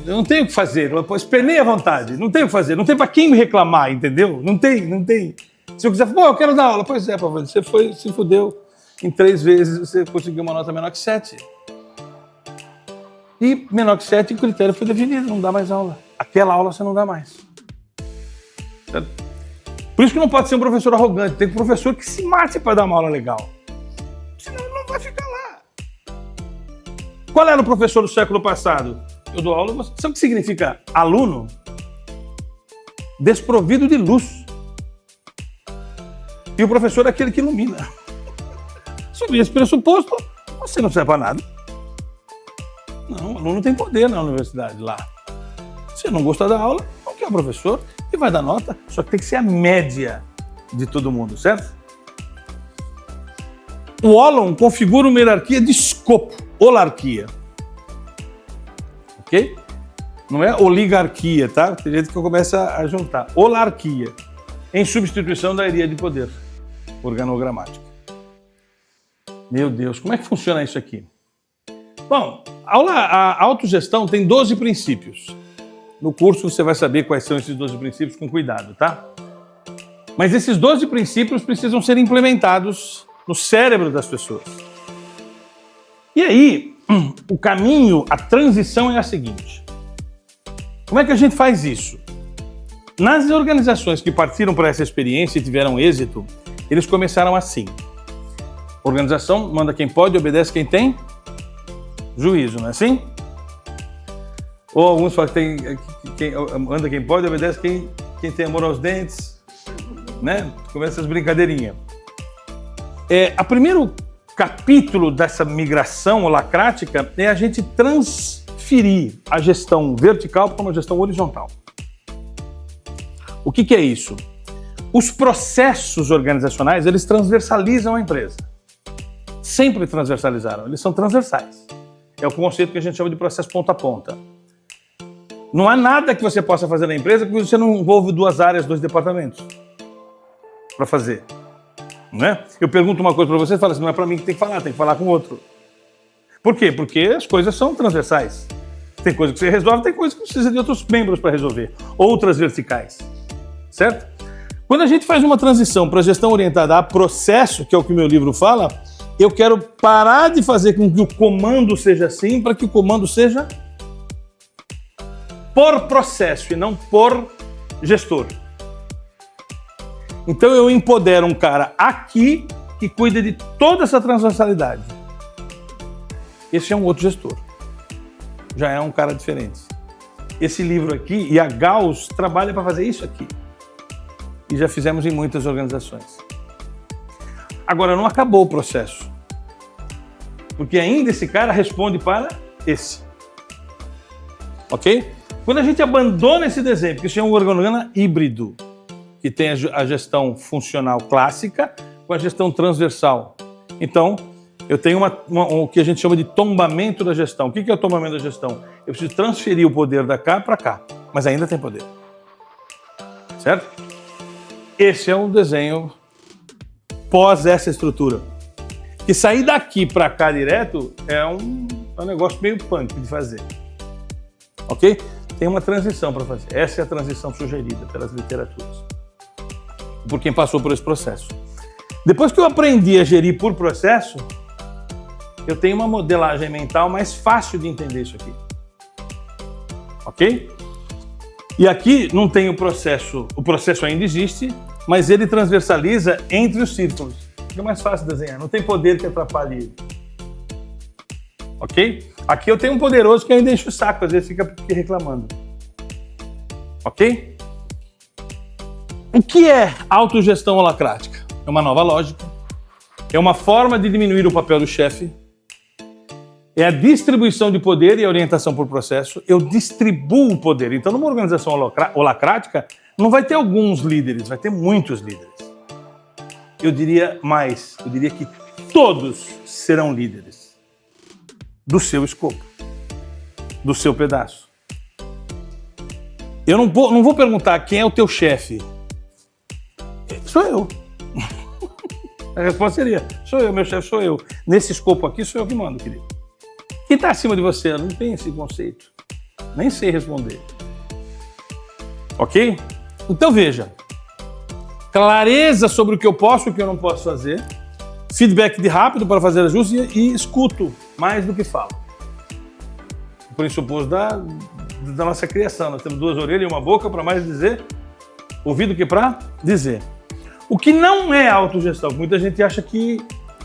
Eu não tenho o que fazer. Espernei à vontade. Não tenho o que fazer. Não tem para quem me reclamar, entendeu? Não tem. Se eu quiser, eu quero dar aula. Pois é, Pavani, você se fudeu. Em 3 vezes você conseguiu uma nota menor que 7. E menor que 7, o critério foi definido. Não dá mais aula. Aquela aula você não dá mais. Certo? Por isso que não pode ser um professor arrogante. Tem um professor que se mate para dar uma aula legal. Senão ele não vai ficar lá. Qual era o professor do século passado? Eu dou aula, sabe o que significa aluno? Desprovido de luz. E o professor é aquele que ilumina. Sob esse pressuposto, você não serve para nada. Não, o aluno tem poder na universidade lá. Se não gostar da aula, não quer o professor e vai dar nota, só que tem que ser a média de todo mundo, certo? O ólon configura uma hierarquia de escopo, holarquia. Ok? Não é oligarquia, tá? Tem gente que começa a juntar. Holarquia, em substituição da hierarquia de poder organogramática. Meu Deus, como é que funciona isso aqui? Bom, a autogestão tem 12 princípios. No curso você vai saber quais são esses 12 princípios com cuidado, tá? Mas esses 12 princípios precisam ser implementados no cérebro das pessoas. E aí, o caminho, a transição é a seguinte. Como é que a gente faz isso? Nas organizações que partiram para essa experiência e tiveram êxito, eles começaram assim. Organização manda quem pode, obedece quem tem juízo, não é assim? Ou alguns falam que manda quem pode, obedece quem tem amor aos dentes, né? Começa essas brincadeirinhas. O primeiro capítulo dessa migração holacrática é a gente transferir a gestão vertical para uma gestão horizontal. O que é isso? Os processos organizacionais, eles transversalizam a empresa. Sempre transversalizaram, eles são transversais. É o conceito que a gente chama de processo ponta a ponta. Não há nada que você possa fazer na empresa que você não envolve 2 áreas, 2 departamentos para fazer. Não é? Eu pergunto uma coisa para você e falo assim, não é para mim que tem que falar com o outro. Por quê? Porque as coisas são transversais. Tem coisa que você resolve, tem coisa que precisa de outros membros para resolver. Outras verticais. Certo? Quando a gente faz uma transição para gestão orientada a processo, que é o que o meu livro fala, eu quero parar de fazer com que o comando seja assim, para que o comando seja por processo e não por gestor. Então eu empodero um cara aqui que cuida de toda essa transversalidade. Esse é um outro gestor. Já é um cara diferente. Esse livro aqui, e a Gauss trabalha para fazer isso aqui. E já fizemos em muitas organizações. Agora, não acabou o processo. Porque ainda esse cara responde para esse. Ok? Quando a gente abandona esse desenho, porque isso é um organograma híbrido, que tem a gestão funcional clássica com a gestão transversal. Então, eu tenho o que a gente chama de tombamento da gestão. O que é o tombamento da gestão? Eu preciso transferir o poder da cá para cá, mas ainda tem poder. Certo? Esse é um desenho pós essa estrutura. Que sair daqui para cá direto é um negócio meio punk de fazer. Ok? Tem uma transição para fazer. Essa é a transição sugerida pelas literaturas. Por quem passou por esse processo. Depois que eu aprendi a gerir por processo, eu tenho uma modelagem mental mais fácil de entender isso aqui. Ok? E aqui não tem o processo ainda existe, mas ele transversaliza entre os círculos. Fica mais fácil de desenhar, não tem poder que atrapalhe ele. Ok? Aqui eu tenho um poderoso que ainda enche o saco, às vezes fica reclamando. Ok? O que é autogestão holacrática? É uma nova lógica, é uma forma de diminuir o papel do chefe, é a distribuição de poder e a orientação por processo. Eu distribuo o poder. Então, numa organização holacrática, não vai ter alguns líderes, vai ter muitos líderes. Eu diria mais, eu diria que todos serão líderes do seu escopo, do seu pedaço. Eu não vou perguntar quem é o teu chefe. Sou eu. A resposta seria, sou eu, meu chefe sou eu. Nesse escopo aqui, sou eu que mando, querido. Quem está acima de você? Não tem esse conceito. Nem sei responder. Ok? Então veja. Clareza sobre o que eu posso e o que eu não posso fazer. Feedback de rápido para fazer ajustes e escuto mais do que falo. O pressuposto da nossa criação. Nós temos 2 orelhas e uma boca para mais dizer, ouvir do que para dizer. O que não é autogestão, muita gente acha que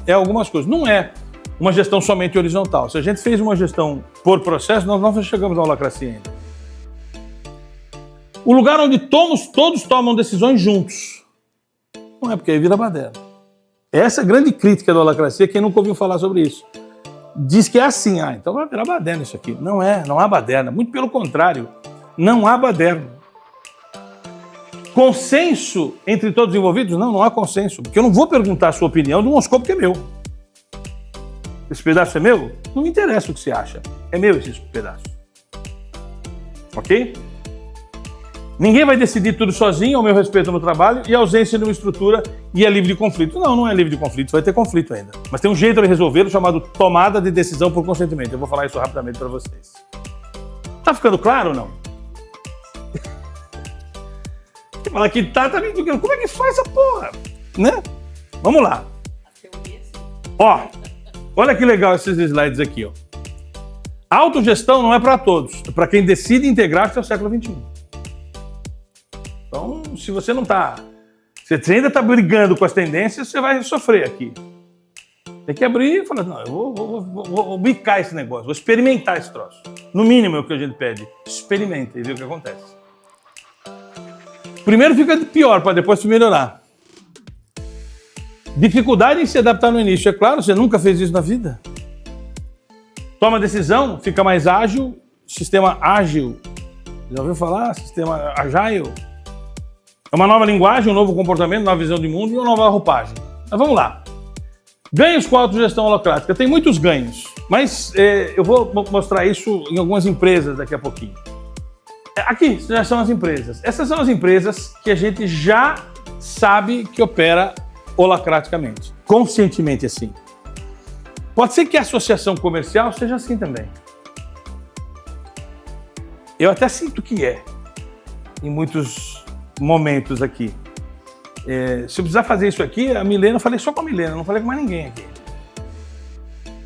é algumas coisas. Não é uma gestão somente horizontal. Se a gente fez uma gestão por processo, nós não chegamos à holacracia ainda. O lugar onde todos tomam decisões juntos. Não é porque aí vira baderna. Essa é a grande crítica da holacracia, quem nunca ouviu falar sobre isso. Diz que é assim, então vai virar baderna isso aqui. Não é, não há baderna. Muito pelo contrário, não há baderna. Consenso entre todos os envolvidos? Não há consenso. Porque eu não vou perguntar a sua opinião de um escopo que é meu. Esse pedaço é meu? Não me interessa o que você acha. É meu esse pedaço. Ok? Ninguém vai decidir tudo sozinho, ao meu respeito no trabalho, e a ausência de uma estrutura e é livre de conflito. Não é livre de conflito, vai ter conflito ainda. Mas tem um jeito de resolvê-lo chamado tomada de decisão por consentimento. Eu vou falar isso rapidamente para vocês. Tá ficando claro ou não? Você fala que tá me indicando. Como é que faz essa porra? Né? Vamos lá. Ó, olha que legal esses slides aqui, ó. A autogestão não é para todos, é para quem decide integrar-se ao século XXI. Então, se você não está... Se você ainda está brigando com as tendências, você vai sofrer aqui. Tem que abrir e falar, não, eu vou bicar esse negócio, vou experimentar esse troço. No mínimo é o que a gente pede. Experimenta e vê o que acontece. Primeiro fica pior, para depois se melhorar. Dificuldade em se adaptar no início. É claro, você nunca fez isso na vida. Toma decisão, fica mais ágil. Sistema ágil. Já ouviu falar? Sistema agile. É uma nova linguagem, um novo comportamento, uma nova visão de mundo e uma nova roupagem. Mas vamos lá. Ganhos com a autogestão holacrática. Tem muitos ganhos, mas eu vou mostrar isso em algumas empresas daqui a pouquinho. Aqui já são as empresas. Essas são as empresas que a gente já sabe que opera holacraticamente, conscientemente assim. Pode ser que a associação comercial seja assim também. Eu até sinto que é, em muitos momentos aqui. Se eu precisar fazer isso aqui, a Milena, eu falei só com a Milena, não falei com mais ninguém aqui.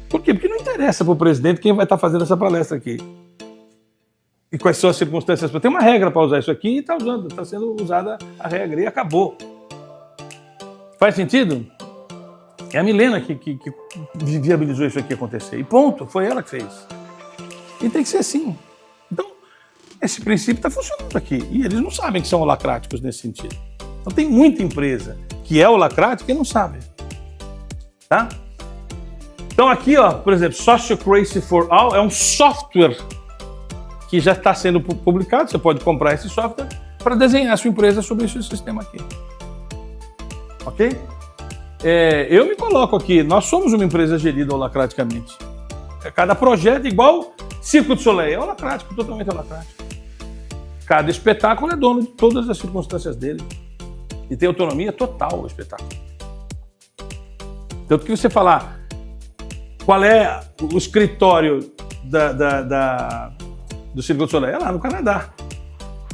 Por quê? Porque não interessa para o presidente quem vai estar fazendo essa palestra aqui. E quais são as circunstâncias. Tem uma regra para usar isso aqui e está sendo usada a regra e acabou. Faz sentido? É a Milena que viabilizou isso aqui acontecer. E ponto, foi ela que fez. E tem que ser assim. Então, esse princípio está funcionando aqui. E eles não sabem que são holacráticos nesse sentido. Então tem muita empresa que é holacrática e não sabe. Tá? Então aqui, ó, por exemplo, Sociocracy for All é um software que já está sendo publicado. Você pode comprar esse software para desenhar a sua empresa sobre esse sistema aqui. Ok? Eu me coloco aqui, nós somos uma empresa gerida holacraticamente. Cada projeto, igual Circo du Soleil, é holacrático, totalmente holacrático. Cada espetáculo é dono de todas as circunstâncias dele. E tem autonomia total o espetáculo. Tanto que você falar qual é o escritório do Circo du Soleil, é lá no Canadá.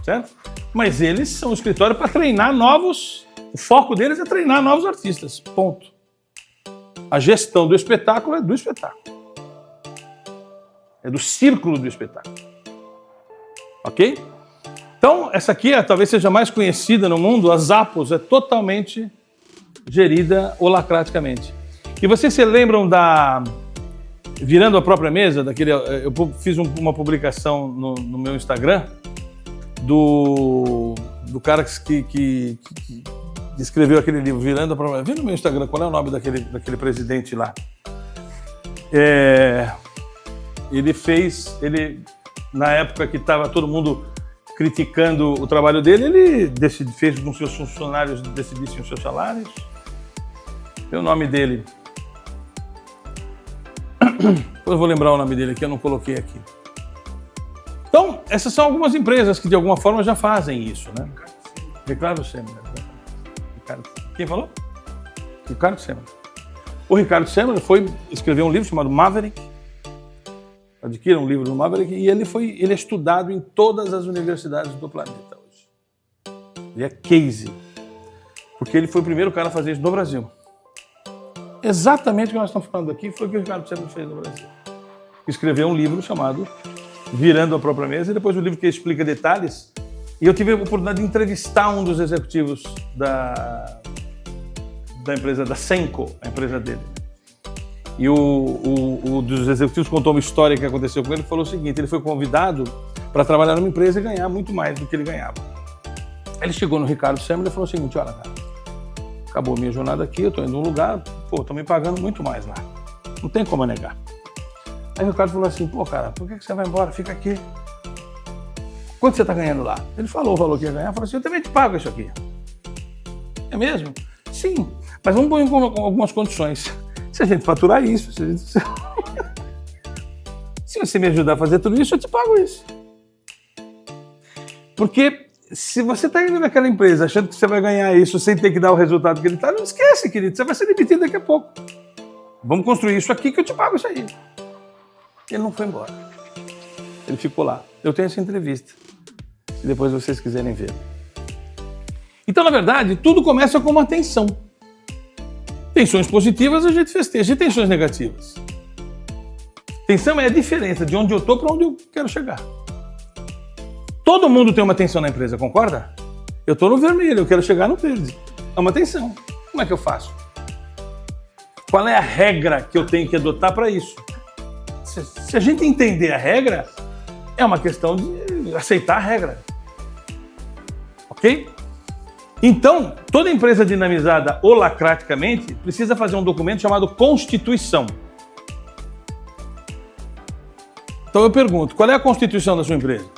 Certo? Mas eles são um escritório para treinar novos. O foco deles é treinar novos artistas. Ponto. A gestão do espetáculo é do espetáculo. É do círculo do espetáculo. Ok? Então, essa aqui talvez seja mais conhecida no mundo. A Zappos é totalmente gerida holacraticamente. E vocês se lembram da Virando a Própria Mesa? Eu fiz uma publicação no meu Instagram do cara que escreveu aquele livro, Virando a Própria Mesa. Vê no meu Instagram qual é o nome daquele presidente lá. Ele, na época que estava todo mundo criticando o trabalho dele, ele fez com que os seus funcionários decidissem os seus salários. Tem o nome dele. Eu vou lembrar o nome dele aqui, eu não coloquei aqui. Então, essas são algumas empresas que de alguma forma já fazem isso, né? Ricardo Semler. Quem falou? Ricardo Semler. O Ricardo Semler escreveu um livro chamado Maverick. Adquira um livro do Maverick e ele é estudado em todas as universidades do planeta hoje. Ele é case. Porque ele foi o primeiro cara a fazer isso no Brasil. Exatamente o que nós estamos falando aqui foi o que o Ricardo Semler fez no Brasil. Escreveu um livro chamado Virando a Própria Mesa e depois um livro que explica detalhes. E eu tive a oportunidade de entrevistar um dos executivos da empresa, da Senco, a empresa dele. E o dos executivos contou uma história que aconteceu com ele, que falou o seguinte: ele foi convidado para trabalhar numa empresa e ganhar muito mais do que ele ganhava. Ele chegou no Ricardo Semler e falou o seguinte: olha, cara, acabou a minha jornada aqui, eu estou indo num lugar, estão me pagando muito mais lá. Não tem como negar. Aí o Ricardo falou assim: pô, cara, por que você vai embora? Fica aqui. Quanto você está ganhando lá? Ele falou o valor que ia ganhar, falou assim: eu também te pago isso aqui. É mesmo? Sim, mas vamos pôr com algumas condições. Se a gente faturar isso, se você me ajudar a fazer tudo isso, eu te pago isso. Porque se você está indo naquela empresa achando que você vai ganhar isso sem ter que dar o resultado que ele está, não esquece, querido, você vai ser demitido daqui a pouco. Vamos construir isso aqui que eu te pago isso aí. Ele não foi embora. Ele ficou lá. Eu tenho essa entrevista, se depois vocês quiserem ver. Então, na verdade, tudo começa com uma tensão. Tensões positivas a gente festeja, e tensões negativas. Tensão é a diferença de onde eu estou para onde eu quero chegar. Todo mundo tem uma tensão na empresa, concorda? Eu estou no vermelho, eu quero chegar no verde. É uma tensão. Como é que eu faço? Qual é a regra que eu tenho que adotar para isso? Se a gente entender a regra, é uma questão de aceitar a regra. Ok? Então, toda empresa dinamizada holacraticamente precisa fazer um documento chamado Constituição. Então eu pergunto, qual é a Constituição da sua empresa?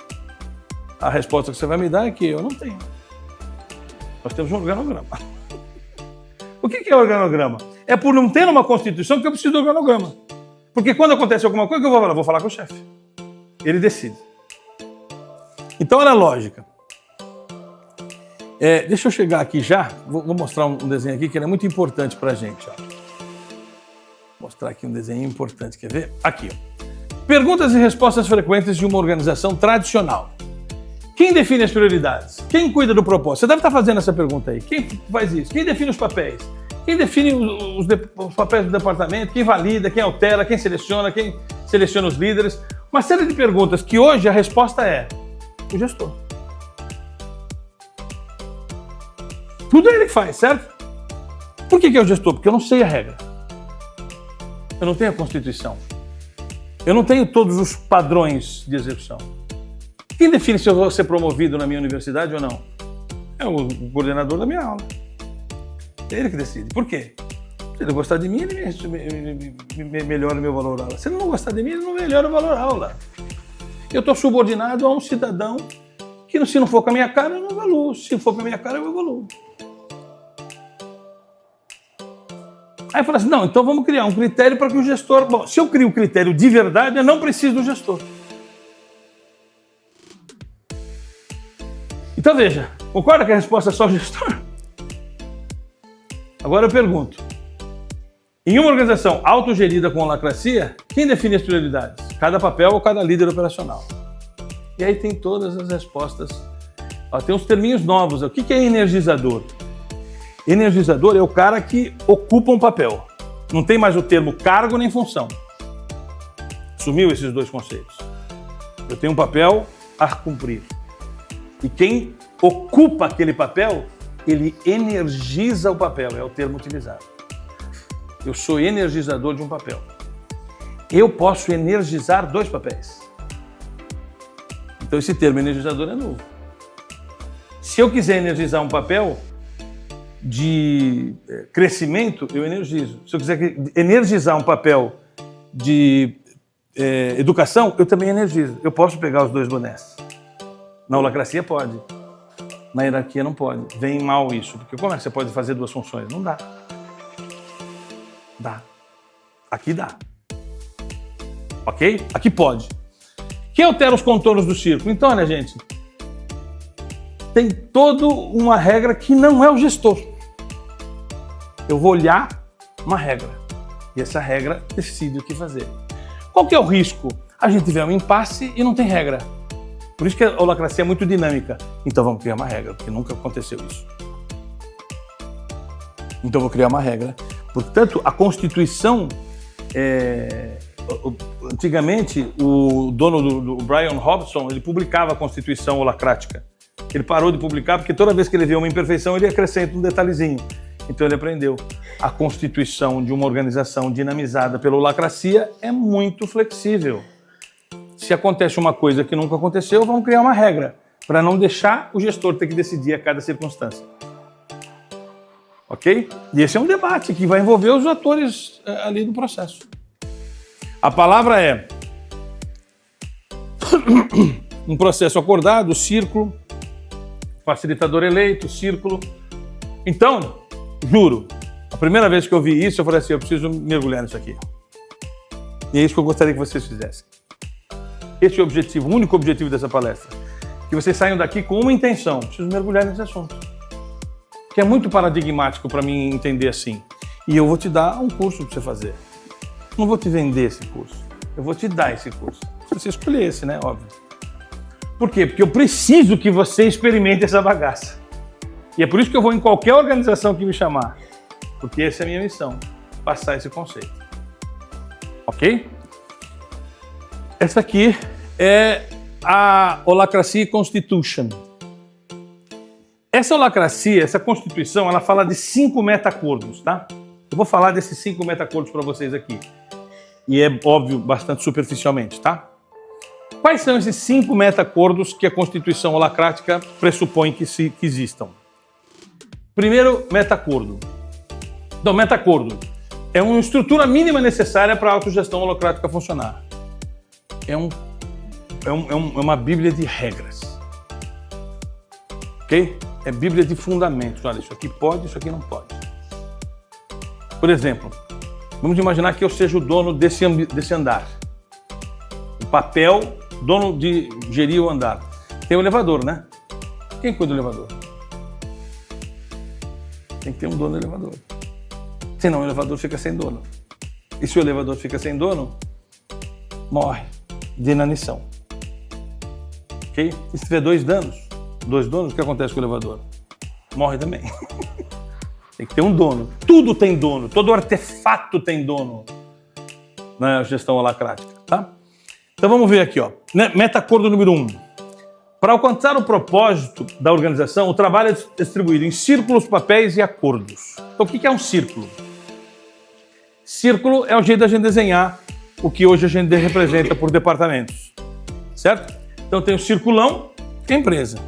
A resposta que você vai me dar é que eu não tenho. Nós temos um organograma. O que é organograma? É por não ter uma Constituição que eu preciso do organograma. Porque quando acontece alguma coisa, o que eu vou falar? Vou falar com o chefe. Ele decide. Então, olha a lógica. Deixa eu chegar aqui já. Vou mostrar um desenho aqui que ele é muito importante para a gente. Ó. Vou mostrar aqui um desenho importante. Quer ver? Aqui. Ó. Perguntas e respostas frequentes de uma organização tradicional. Quem define as prioridades? Quem cuida do propósito? Você deve estar fazendo essa pergunta aí. Quem faz isso? Quem define os papéis? Quem define os papéis do departamento? Quem valida? Quem altera? Quem seleciona? Quem seleciona os líderes? Uma série de perguntas que hoje a resposta é o gestor. Tudo é ele que faz, certo? Por que é o gestor? Porque eu não sei a regra. Eu não tenho a Constituição. Eu não tenho todos os padrões de execução. Quem define se eu vou ser promovido na minha universidade ou não? É o coordenador da minha aula. É ele que decide. Por quê? Se ele gostar de mim, ele melhora o meu valor aula. Se ele não gostar de mim, ele não melhora o valor aula. Eu estou subordinado a um cidadão que, se não for com a minha cara, eu não evoluo. Se for com a minha cara, eu evoluo. Aí fala assim, não, então vamos criar um critério para que o gestor... Bom, se eu crio um critério de verdade, eu não preciso do gestor. Então veja, concorda que a resposta é só o gestor? Agora eu pergunto, em uma organização autogerida com holacracia, quem define as prioridades? Cada papel ou cada líder operacional? E aí tem todas as respostas. Ó, tem uns terminhos novos. O que é energizador? Energizador é o cara que ocupa um papel. Não tem mais o termo cargo nem função. Sumiu esses dois conceitos. Eu tenho um papel a cumprir. E quem ocupa aquele papel, ele energiza o papel, é o termo utilizado. Eu sou energizador de um papel. Eu posso energizar dois papéis. Então esse termo energizador é novo. Se eu quiser energizar um papel de crescimento, eu energizo. Se eu quiser energizar um papel de educação, eu também energizo. Eu posso pegar os dois bonés. Na holacracia pode. Na hierarquia não pode. Vem mal isso. Porque como é que você pode fazer duas funções? Não dá. Dá. Aqui dá. Ok? Aqui pode. Quem altera os contornos do círculo? Então, olha, gente, tem toda uma regra que não é o gestor. Eu vou olhar uma regra. E essa regra decide o que fazer. Qual que é o risco? A gente vê um impasse e não tem regra. Por isso que a holacracia é muito dinâmica. Então vamos criar uma regra, porque nunca aconteceu isso. Então vou criar uma regra. Portanto, a Constituição, antigamente, o dono do Brian Robson, ele publicava a Constituição holacrática. Ele parou de publicar porque toda vez que ele vê uma imperfeição, ele acrescenta um detalhezinho. Então ele aprendeu. A Constituição de uma organização dinamizada pela holacracia é muito flexível. Se acontece uma coisa que nunca aconteceu, vamos criar uma regra para não deixar o gestor ter que decidir a cada circunstância. Ok? E esse é um debate que vai envolver os atores ali do processo. A palavra é um processo acordado, círculo, facilitador eleito, círculo. Então, juro, a primeira vez que eu vi isso, eu falei assim, eu preciso mergulhar nisso aqui. E é isso que eu gostaria que vocês fizessem. Esse é o objetivo, o único objetivo dessa palestra. Que vocês saiam daqui com uma intenção. Preciso mergulhar nesse assunto. Que é muito paradigmático para mim entender assim. E eu vou te dar um curso para você fazer. Não vou te vender esse curso. Eu vou te dar esse curso. Se você escolher esse, né? Óbvio. Por quê? Porque eu preciso que você experimente essa bagaça. E é por isso que eu vou em qualquer organização que me chamar. Porque essa é a minha missão. Passar esse conceito. Ok? Essa aqui é a Holacracy Constitution. Essa holacracia, essa Constituição, ela fala de 5 meta-acordos, tá? Eu vou falar desses 5 meta-acordos para vocês aqui. E é óbvio, bastante superficialmente, tá? Quais são esses 5 meta-acordos que a Constituição holacrática pressupõe que existam? Primeiro, meta-acordo. Então, meta-acordo é uma estrutura mínima necessária para a autogestão holacrática funcionar. É uma bíblia de regras. Ok? É bíblia de fundamentos. Olha, isso aqui pode, isso aqui não pode. Por exemplo, vamos imaginar que eu seja o dono desse andar. O papel, dono de gerir o andar. Tem o elevador, né? Quem cuida do elevador? Tem que ter um dono do elevador. Senão o elevador fica sem dono. E se o elevador fica sem dono, morre de inanição. Ok? E se tiver dois donos, o que acontece com o elevador? Morre também. Tem que ter um dono. Tudo tem dono. Todo artefato tem dono na gestão holacrática, tá? Então vamos ver aqui, ó. Meta-acordo número 1. Para alcançar o propósito da organização, o trabalho é distribuído em círculos, papéis e acordos. Então o que é um círculo? Círculo é o jeito da gente desenhar o que hoje a gente representa por departamentos, certo? Então tem o circulão, que é a empresa,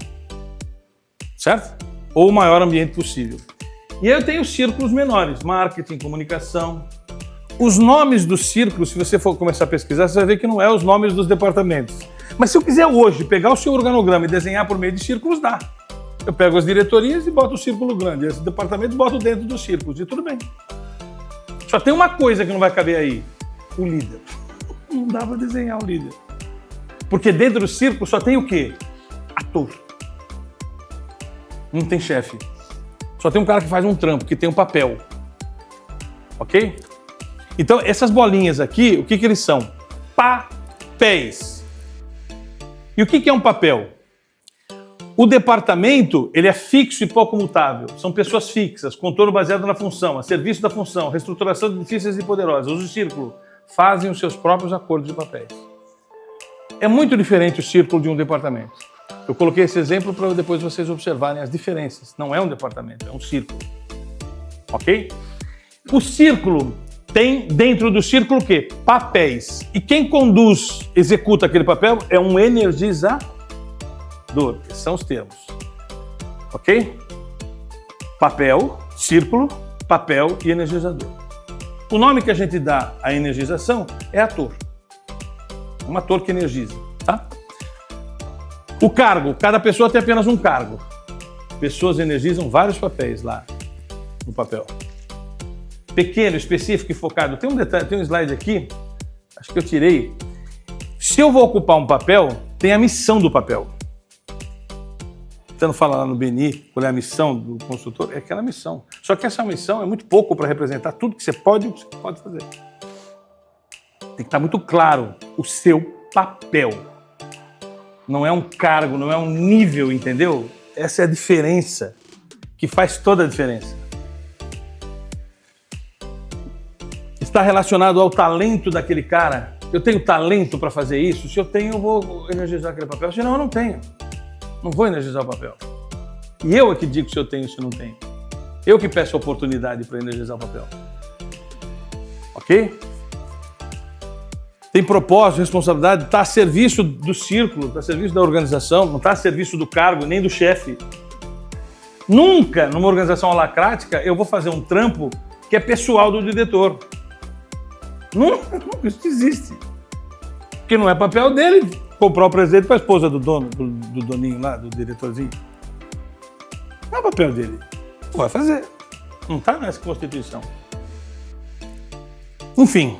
certo? Ou o maior ambiente possível. E aí eu tenho círculos menores, marketing, comunicação. Os nomes dos círculos, se você for começar a pesquisar, você vai ver que não é os nomes dos departamentos. Mas se eu quiser hoje pegar o seu organograma e desenhar por meio de círculos, dá. Eu pego as diretorias e boto o círculo grande. Esses departamentos boto dentro dos círculos e tudo bem. Só tem uma coisa que não vai caber aí. O líder. Não dá para desenhar o líder. Porque dentro do círculo só tem o quê? Ator. Não tem chefe. Só tem um cara que faz um trampo, que tem um papel. Ok? Então, essas bolinhas aqui, o que eles são? Papéis. E o que é um papel? O departamento, ele é fixo e pouco mutável. São pessoas fixas, contorno baseado na função, a serviço da função, reestruturação de difíceis e poderosas. Os círculos fazem os seus próprios acordos de papéis. É muito diferente o círculo de um departamento. Eu coloquei esse exemplo para depois vocês observarem as diferenças. Não é um departamento, é um círculo. Ok? O círculo tem dentro do círculo o quê? Papéis. E quem conduz, executa aquele papel é um energizador. Esses são os termos. Ok? Papel, círculo, papel e energizador. O nome que a gente dá à energização é ator. Um ator que energiza, tá? O cargo, cada pessoa tem apenas um cargo. Pessoas energizam vários papéis lá no papel. Pequeno, específico e focado. Tem um detalhe, tem um slide aqui, acho que eu tirei. Se eu vou ocupar um papel, tem a missão do papel. Tentando falar lá no BNI, qual é a missão do consultor, é aquela missão. Só que essa missão é muito pouco para representar tudo que você pode e o que você pode fazer. Tem que estar muito claro o seu papel. Não é um cargo, não é um nível, entendeu? Essa é a diferença que faz toda a diferença. Está relacionado ao talento daquele cara. Eu tenho talento para fazer isso? Se eu tenho, eu vou energizar aquele papel. Se não, eu não tenho. Não vou energizar o papel. E eu é que digo se eu tenho ou se não tenho. Eu que peço a oportunidade para energizar o papel. Ok? Tem propósito, responsabilidade, está a serviço do círculo, está a serviço da organização, não está a serviço do cargo, nem do chefe. Nunca, numa organização holacrática, eu vou fazer um trampo que é pessoal do diretor. Nunca, isso existe. Porque não é papel dele comprar o presente para a esposa do dono, do doninho lá, do diretorzinho. Não é papel dele. Não vai fazer. Não está nessa Constituição. Enfim.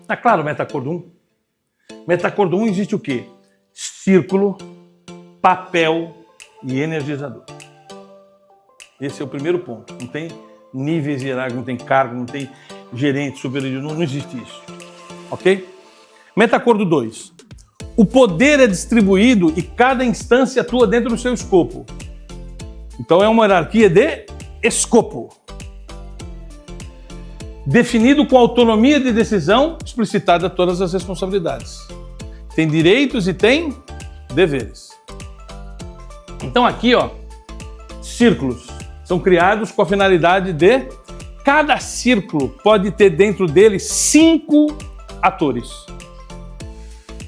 Tá claro o meta-acordo 1? Meta-acordo 1 existe o quê? Círculo, papel e energizador. Esse é o primeiro ponto. Não tem níveis hierárquicos, não tem cargo, não tem gerente, superior, não existe isso. Ok? Meta-acordo 2. O poder é distribuído e cada instância atua dentro do seu escopo. Então é uma hierarquia de escopo. Definido com autonomia de decisão, explicitada todas as responsabilidades. Tem direitos e tem deveres. Então aqui, ó, círculos são criados com a finalidade de cada círculo pode ter dentro dele 5 atores.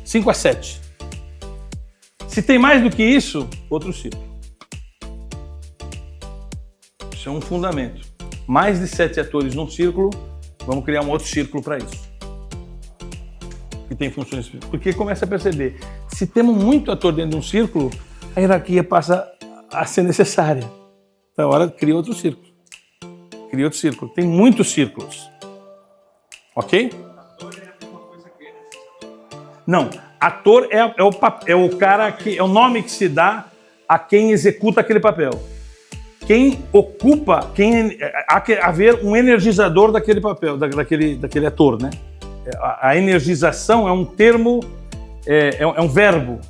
5 a 7. Se tem mais do que isso, outro círculo. Isso é um fundamento. Mais de 7 atores num círculo, vamos criar um outro círculo para isso. Que tem funções. Porque começa a perceber, se temos muito ator dentro de um círculo, a hierarquia passa a ser necessária. Então, agora cria outro círculo. Cria outro círculo. Tem muitos círculos. Ok? Ator é a mesma coisa que energizador? Não. Ator é o cara que é o nome que se dá a quem executa aquele papel. Quem ocupa, há que haver um energizador daquele papel, daquele ator, né? A energização é um termo, é um verbo,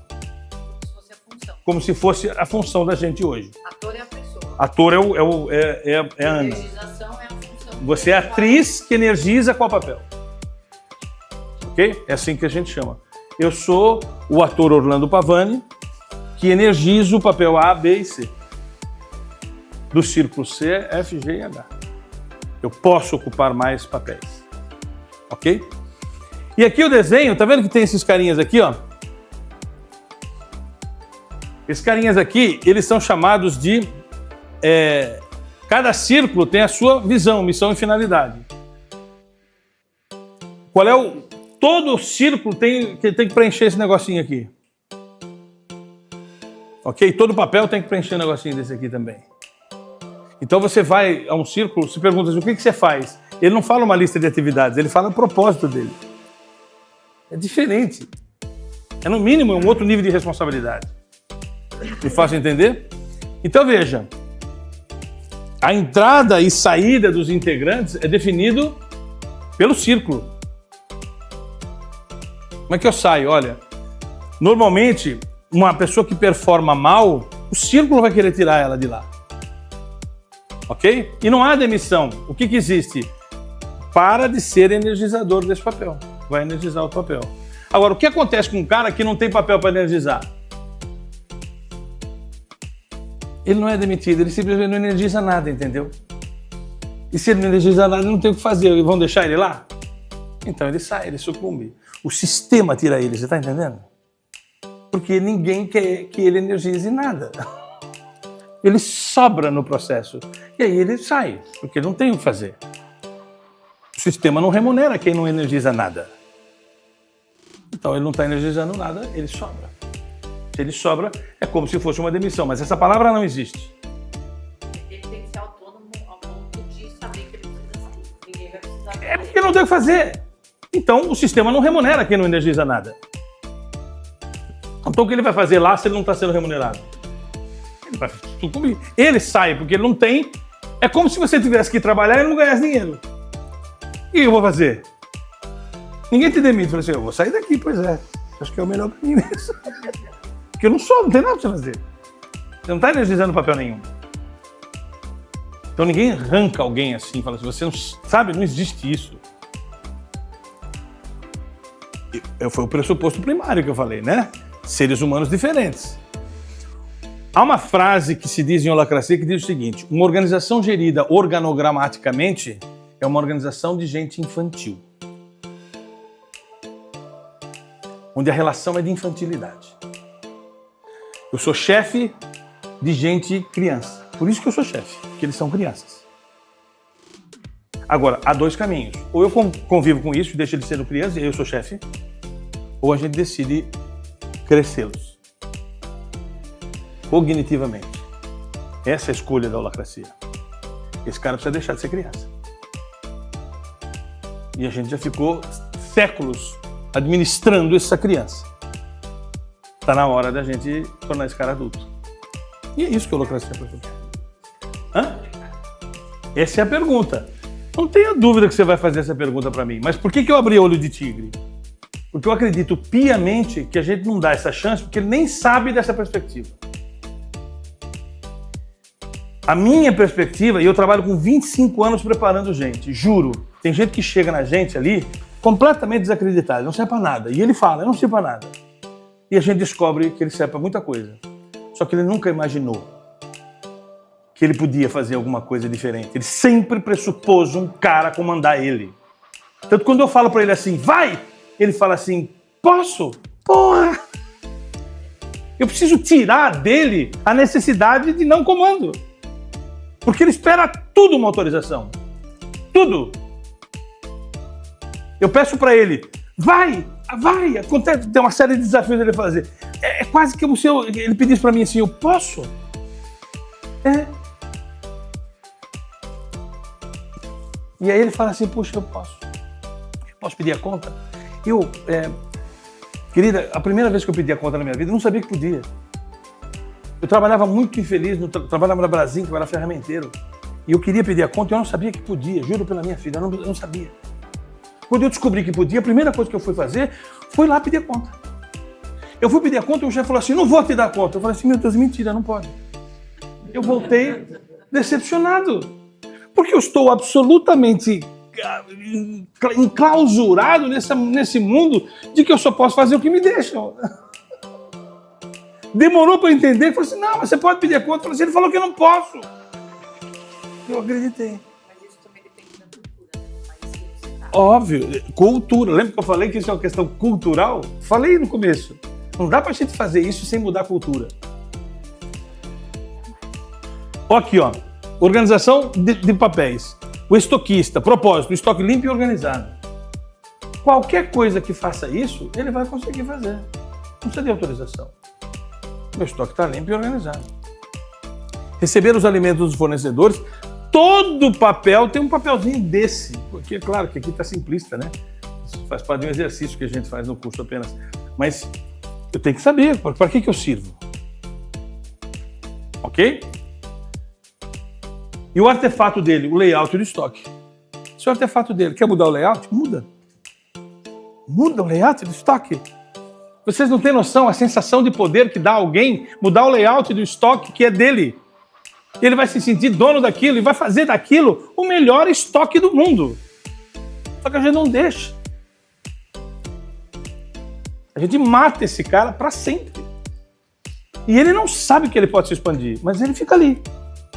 como se fosse a função da gente hoje. Ator é a pessoa. Ator é a Ana. Energização é a função. Você é a atriz que energiza qual papel? Ok? É assim que a gente chama. Eu sou o ator Orlando Pavani, que energiza o papel A, B e C. Do círculo C, F, G e H. Eu posso ocupar mais papéis. Ok? E aqui o desenho, tá vendo que tem esses carinhas aqui, ó? Esses carinhas aqui, eles são chamados de... cada círculo tem a sua visão, missão e finalidade. Qual é o... Todo círculo tem que preencher esse negocinho aqui. Ok? Todo papel tem que preencher um negocinho desse aqui também. Então você vai a um círculo, se pergunta assim, o que você faz? Ele não fala uma lista de atividades, ele fala o propósito dele. É diferente. É no mínimo um outro nível de responsabilidade. Me faço entender? Então veja, a entrada e saída dos integrantes é definido pelo círculo. Como é que eu saio? Olha, normalmente uma pessoa que performa mal, o círculo vai querer tirar ela de lá. Ok? E não há demissão. O que existe? Para de ser energizador desse papel. Vai energizar o papel. Agora, o que acontece com um cara que não tem papel para energizar? Ele não é demitido, ele simplesmente não energiza nada, entendeu? E se ele não energiza nada, ele não tem o que fazer. Vão deixar ele lá? Então ele sai, ele sucumbe. O sistema tira ele, você está entendendo? Porque ninguém quer que ele energize nada. Ele sobra no processo. E aí ele sai, porque não tem o que fazer. O sistema não remunera quem não energiza nada. Então ele não está energizando nada, ele sobra. Se ele sobra, é como se fosse uma demissão, mas essa palavra não existe. Ele tem que ser autônomo ao ponto de saber que ele precisa sair. Ninguém vai precisar. É porque não tem o que fazer. Então o sistema não remunera quem não energiza nada. Então o que ele vai fazer lá se ele não está sendo remunerado? Ele vai sucumbir. Ele sai porque ele não tem. É como se você tivesse que trabalhar e não ganhasse dinheiro. O que eu vou fazer? Ninguém te demite. Fala assim, eu vou sair daqui, pois é. Acho que é o melhor para mim mesmo. Porque eu não sou, não tem nada para você fazer. Você não está energizando papel nenhum. Então ninguém arranca alguém assim, fala assim, você não sabe, não existe isso. Foi o pressuposto primário que eu falei, né? Seres humanos diferentes. Há uma frase que se diz em holacracia que diz o seguinte, uma organização gerida organogramaticamente é uma organização de gente infantil. Onde a relação é de infantilidade. Eu sou chefe de gente criança. Por isso que eu sou chefe, porque eles são crianças. Agora, há dois caminhos. Ou eu convivo com isso e deixo eles sendo crianças e eu sou chefe, ou a gente decide crescê-los. Cognitivamente. Essa é a escolha da holacracia. Esse cara precisa deixar de ser criança. E a gente já ficou séculos administrando essa criança. Está na hora da gente tornar esse cara adulto. E é isso que a holacracia propõe. Essa é a pergunta. Não tenha dúvida que você vai fazer essa pergunta para mim. Mas por que eu abri olho de tigre? Porque eu acredito piamente que a gente não dá essa chance porque ele nem sabe dessa perspectiva. A minha perspectiva, e eu trabalho com 25 anos preparando gente, juro. Tem gente que chega na gente ali completamente desacreditada, não serve para nada. E ele fala, eu não sei para nada. E a gente descobre que ele serve para muita coisa. Só que ele nunca imaginou que ele podia fazer alguma coisa diferente. Ele sempre pressupôs um cara comandar ele. Tanto quando eu falo para ele assim, vai! Ele fala assim, posso? Porra! Eu preciso tirar dele a necessidade de não comando. Porque ele espera tudo uma autorização. Tudo. Eu peço para ele, vai! Acontece, tem uma série de desafios ele fazer. É quase como se ele pedisse para mim assim, eu posso? E aí ele fala assim, puxa, eu posso. Posso pedir a conta? Querida, a primeira vez que eu pedi a conta na minha vida, eu não sabia que podia. Eu trabalhava muito infeliz, trabalhava na Brasil, que eu era ferramenteiro. E eu queria pedir a conta e eu não sabia que podia, juro pela minha filha, eu não sabia. Quando eu descobri que podia, a primeira coisa que eu fui fazer foi lá pedir a conta. Eu fui pedir a conta e o chefe falou assim, não vou te dar a conta. Eu falei assim, meu Deus, mentira, não pode. Eu voltei decepcionado. Porque eu estou absolutamente enclausurado nesse mundo de que eu só posso fazer o que me deixam. Demorou para eu entender. Eu falei assim, não, mas você pode pedir a conta. Eu falei assim, ele falou que eu não posso. Eu acreditei. Mas isso também depende da cultura, né? Do país que você tá. Óbvio, cultura. Lembra que eu falei que isso é uma questão cultural? Falei no começo. Não dá pra gente fazer isso sem mudar a cultura. Ó aqui, ó. Organização de papéis. O estoquista, propósito, estoque limpo e organizado. Qualquer coisa que faça isso, ele vai conseguir fazer. Não precisa de autorização. Meu estoque está limpo e organizado. Receber os alimentos dos fornecedores. Todo papel tem um papelzinho desse. Porque é claro que aqui está simplista, né? Isso faz parte de um exercício que a gente faz no curso apenas. Mas eu tenho que saber para que eu sirvo. Ok? E o artefato dele, o layout do estoque. Se o artefato dele quer mudar o layout, muda. Muda o layout do estoque. Vocês não têm noção a sensação de poder que dá alguém mudar o layout do estoque que é dele. Ele vai se sentir dono daquilo e vai fazer daquilo o melhor estoque do mundo. Só que a gente não deixa. A gente mata esse cara para sempre. E ele não sabe que ele pode se expandir, mas ele fica ali.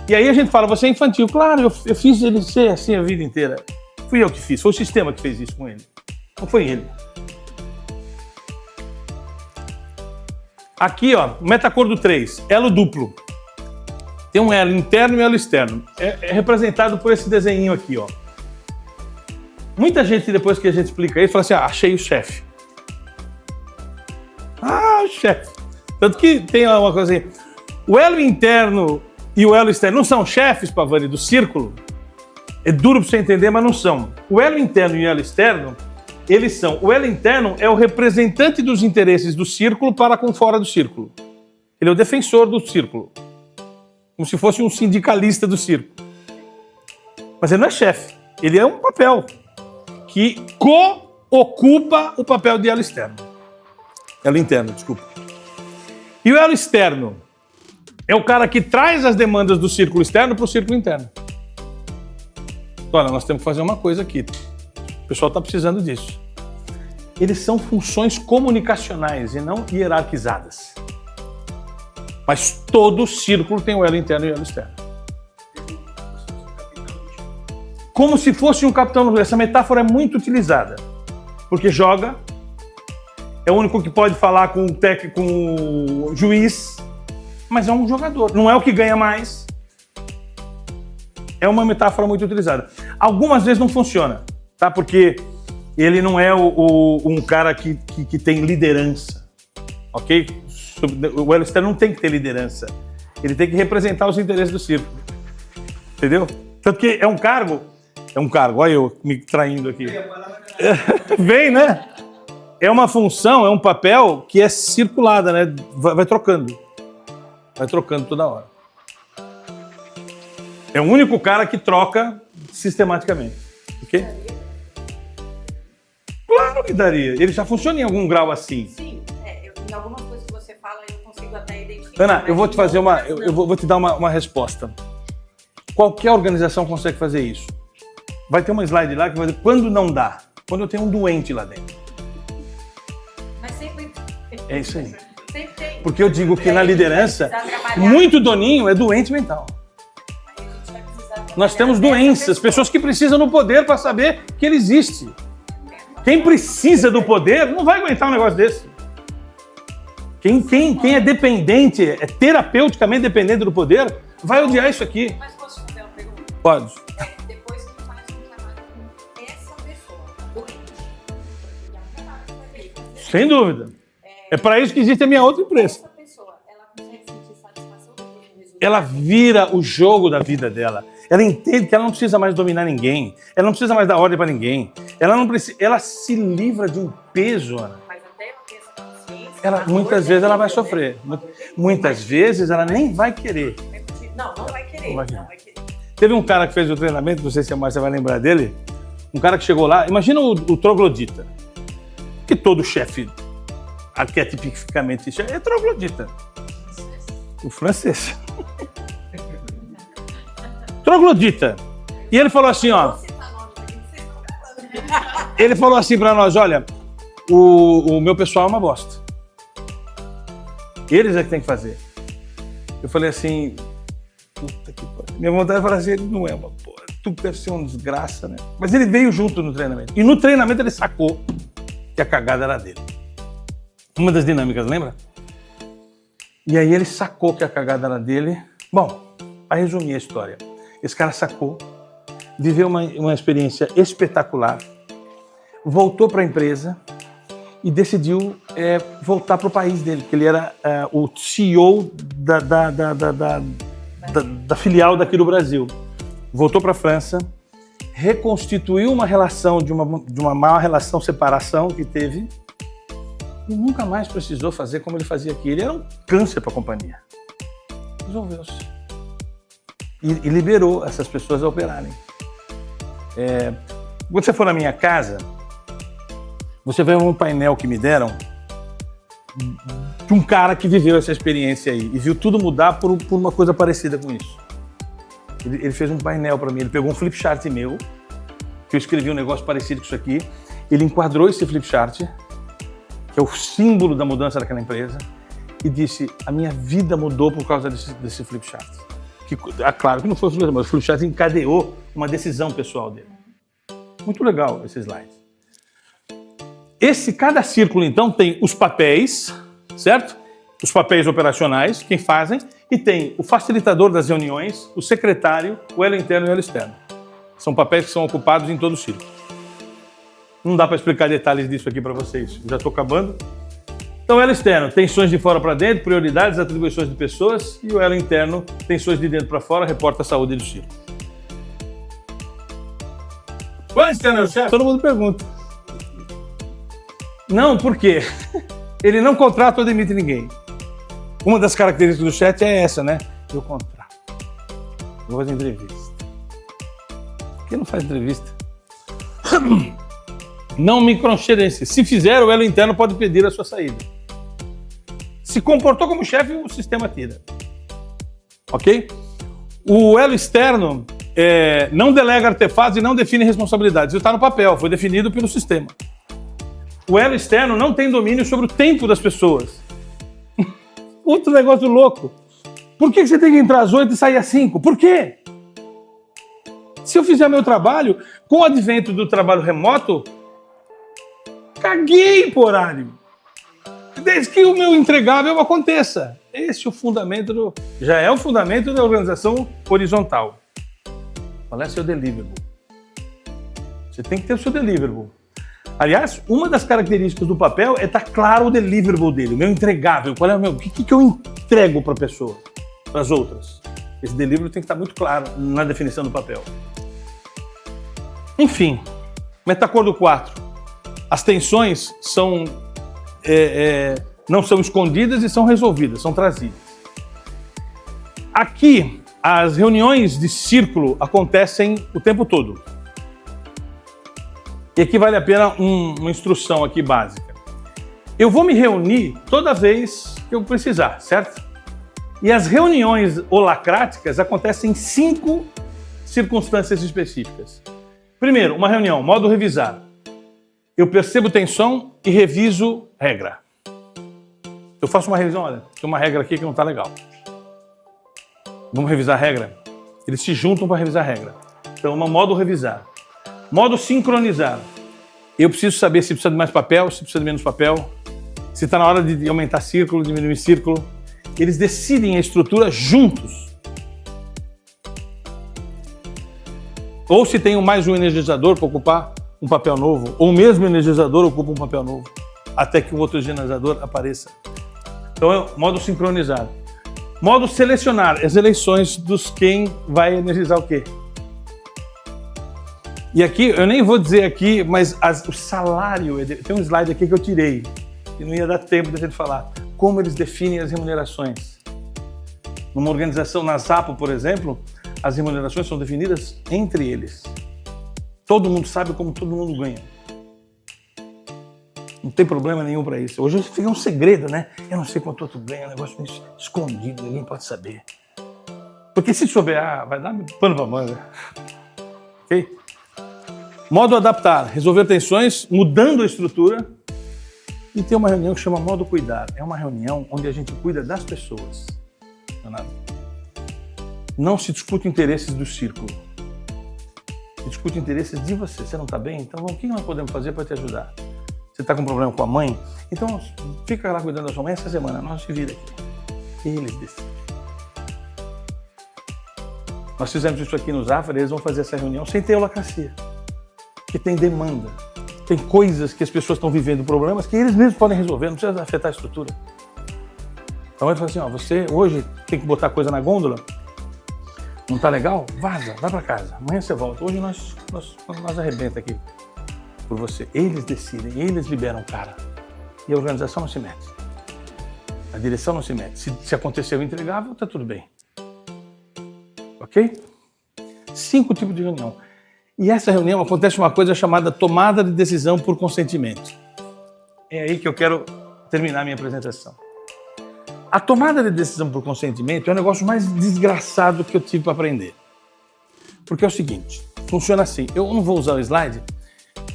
E aí a gente fala, você é infantil. Claro, eu fiz ele ser assim a vida inteira. Fui eu que fiz, foi o sistema que fez isso com ele. Não foi ele. Aqui, ó, metacordo 3, elo duplo. Tem um elo interno e um elo externo. É representado por esse desenho aqui, ó. Muita gente, depois que a gente explica isso, fala assim, achei o chefe. O chefe. Tanto que tem uma coisa assim, o elo interno e o elo externo não são chefes, Pavani, do círculo? É duro para você entender, mas não são. O elo interno e o elo externo, eles são... O elo interno é o representante dos interesses do círculo para com fora do círculo. Ele é o defensor do círculo. Como se fosse um sindicalista do círculo. Mas ele não é chefe. Ele é um papel que co-ocupa o papel de elo externo. Elo interno, desculpa. E o elo externo é o cara que traz as demandas do círculo externo para o círculo interno. Olha, nós temos que fazer uma coisa aqui. O pessoal está precisando disso. Eles são funções comunicacionais e não hierarquizadas. Mas todo círculo tem o elo interno e o elo externo. Como se fosse um capitão. Essa metáfora é muito utilizada. Porque joga, é o único que pode falar com o juiz, mas é um jogador. Não é o que ganha mais. É uma metáfora muito utilizada. Algumas vezes não funciona, tá? Porque ele não é um cara que tem liderança, ok? O elo externo não tem que ter liderança. Ele tem que representar os interesses do círculo. Entendeu? Tanto que é um cargo, olha eu me traindo aqui. Vem, né? É uma função, é um papel que é circulada, né? Vai trocando. Vai trocando toda hora. É o único cara que troca sistematicamente. Ok? Claro que daria. Ele já funciona em algum grau assim. Sim, em algumas coisas que você fala eu consigo até identificar. Ana, eu vou te fazer eu vou te dar uma resposta. Qualquer organização consegue fazer isso. Vai ter uma slide lá que vai dizer quando não dá. Quando eu tenho um doente lá dentro. Mas sempre... É isso aí. Sempre tem. Porque eu digo que na liderança, muito doninho é doente mental. Nós temos doenças, pessoas que precisam do poder para saber que ele existe. Quem precisa do poder não vai aguentar um negócio desse. Quem é dependente, é terapeuticamente dependente do poder, vai odiar isso aqui. Mas posso te fazer uma pergunta? Pode. Depois que faz um trabalho com essa pessoa, doente, porque é um trabalho que vai ter que fazer. Sem dúvida. É para isso que existe a minha outra empresa. Essa pessoa, ela consegue sentir satisfação depois do resultado? Ela vira o jogo da vida dela. Ela entende que ela não precisa mais dominar ninguém. Ela não precisa mais dar ordem para ninguém. Ela se livra de um peso, Ana. Mas até ela ter essa consciência... Muitas vezes ela vai sofrer. Muitas vezes ela nem vai querer. Não vai querer. Não vai querer. Teve um cara que fez o treinamento, não sei se a Márcia vai lembrar dele. Um cara que chegou lá, imagina o troglodita. Que todo chefe arquetipicamente isso é troglodita. O francês. Troglodita. E ele falou assim, ó. Ele falou assim pra nós, olha, o meu pessoal é uma bosta. Eles é que tem que fazer. Eu falei assim, puta que pariu. Minha vontade é falar assim, ele não é uma porra. Tu deve ser uma desgraça, né? Mas ele veio junto no treinamento. E no treinamento ele sacou que a cagada era dele. Uma das dinâmicas, lembra? E aí ele sacou que a cagada era dele. Bom, para resumir a história, esse cara sacou, viveu uma experiência espetacular, voltou para a empresa e decidiu voltar para o país dele, porque ele era o CEO da filial daqui do Brasil. Voltou para a França, reconstituiu uma relação de uma má relação, separação que teve, e nunca mais precisou fazer como ele fazia aqui. Ele era um câncer para a companhia. Resolveu-se. E liberou essas pessoas a operarem. Quando você for na minha casa, você vai ver um painel que me deram de um cara que viveu essa experiência aí e viu tudo mudar por uma coisa parecida com isso. Ele fez um painel para mim, ele pegou um flipchart meu, que eu escrevi um negócio parecido com isso aqui, ele enquadrou esse flipchart, que é o símbolo da mudança daquela empresa, e disse, a minha vida mudou por causa desse flipchart. Claro que não foi o flipchart, mas o flipchart encadeou uma decisão pessoal dele. Muito legal esse slide. Cada círculo, então, tem os papéis, certo? Os papéis operacionais, quem fazem, e tem o facilitador das reuniões, o secretário, o elo interno e o elo externo. São papéis que são ocupados em todo o círculo. Não dá para explicar detalhes disso aqui para vocês, já estou acabando. Então, o elo externo, tensões de fora para dentro, prioridades, atribuições de pessoas, e o elo interno, tensões de dentro para fora, reporta a saúde do círculo. Qual externo é o chefe? Todo mundo pergunta. Não, por quê? Ele não contrata ou demite ninguém. Uma das características do chat é essa, né? Eu contrato. Eu vou fazer entrevista. Por que não faz entrevista? Não microgerencia. Se fizer, o elo interno pode pedir a sua saída. Se comportou como chefe, o sistema tira. Ok? O elo externo não delega artefatos e não define responsabilidades. Isso está no papel, foi definido pelo sistema. O elo externo não tem domínio sobre o tempo das pessoas. Outro negócio louco. Por que você tem que entrar às 8 e sair às 5? Por quê? Se eu fizer meu trabalho, com o advento do trabalho remoto, caguei pro horário. Desde que o meu entregável aconteça. Esse é o fundamento já é o fundamento da organização horizontal. Qual é o seu deliverable? Você tem que ter o seu deliverable. Aliás, uma das características do papel é estar claro o deliverable dele, o meu entregável. Qual é o meu? O que eu entrego para a pessoa, para as outras? Esse deliverable tem que estar muito claro na definição do papel. Enfim, metacordo 4. As tensões não são escondidas e são resolvidas, são trazidas. Aqui, as reuniões de círculo acontecem o tempo todo. E aqui vale a pena uma instrução aqui básica. Eu vou me reunir toda vez que eu precisar, certo? E as reuniões holacráticas acontecem em 5 circunstâncias específicas. Primeiro, uma reunião, modo revisar. Eu percebo tensão e reviso regra. Eu faço uma revisão, olha, tem uma regra aqui que não está legal. Vamos revisar a regra? Eles se juntam para revisar a regra. Então, uma modo revisar. Modo sincronizar. Eu preciso saber se precisa de mais papel, se precisa de menos papel, se está na hora de aumentar círculo, diminuir círculo. Eles decidem a estrutura juntos. Ou se tem mais um energizador para ocupar um papel novo, ou o mesmo energizador ocupa um papel novo, até que o outro energizador apareça. Então é o modo sincronizar. Modo selecionar, as eleições dos quem vai energizar o quê. E aqui, eu nem vou dizer aqui, mas o salário, tem um slide aqui que eu tirei, e não ia dar tempo de a gente falar, como eles definem as remunerações. Numa organização, na Zapo, por exemplo, as remunerações são definidas entre eles. Todo mundo sabe como todo mundo ganha. Não tem problema nenhum para isso. Hoje fica um segredo, né? Eu não sei quanto outro ganha, é um negócio meio escondido, ninguém pode saber. Porque se souber, vai dar pano pra manga. Ok? Modo adaptar, resolver tensões, mudando a estrutura. E tem uma reunião que chama modo cuidar. É uma reunião onde a gente cuida das pessoas. Não se discute interesses do círculo. Se discute interesses de você. Você não está bem? Então o que nós podemos fazer para te ajudar? Você está com um problema com a mãe? Então fica lá cuidando da sua mãe essa semana. Nós se vira aqui. Eles decidem. Nós fizemos isso aqui no Zafra, eles vão fazer essa reunião sem ter holacracia. Porque tem demanda. Tem coisas que as pessoas estão vivendo, problemas que eles mesmos podem resolver, não precisa afetar a estrutura. Então ele fala assim, você hoje tem que botar coisa na gôndola, não tá legal? Vaza, vai para casa, amanhã você volta. Hoje nós arrebenta aqui por você. Eles decidem, eles liberam o cara. E a organização não se mete. A direção não se mete. Se aconteceu entregável, tá tudo bem. Ok? 5 tipos de reunião. E essa reunião acontece uma coisa chamada tomada de decisão por consentimento. É aí que eu quero terminar a minha apresentação. A tomada de decisão por consentimento é o negócio mais desgraçado que eu tive para aprender. Porque é o seguinte, funciona assim. Eu não vou usar o slide,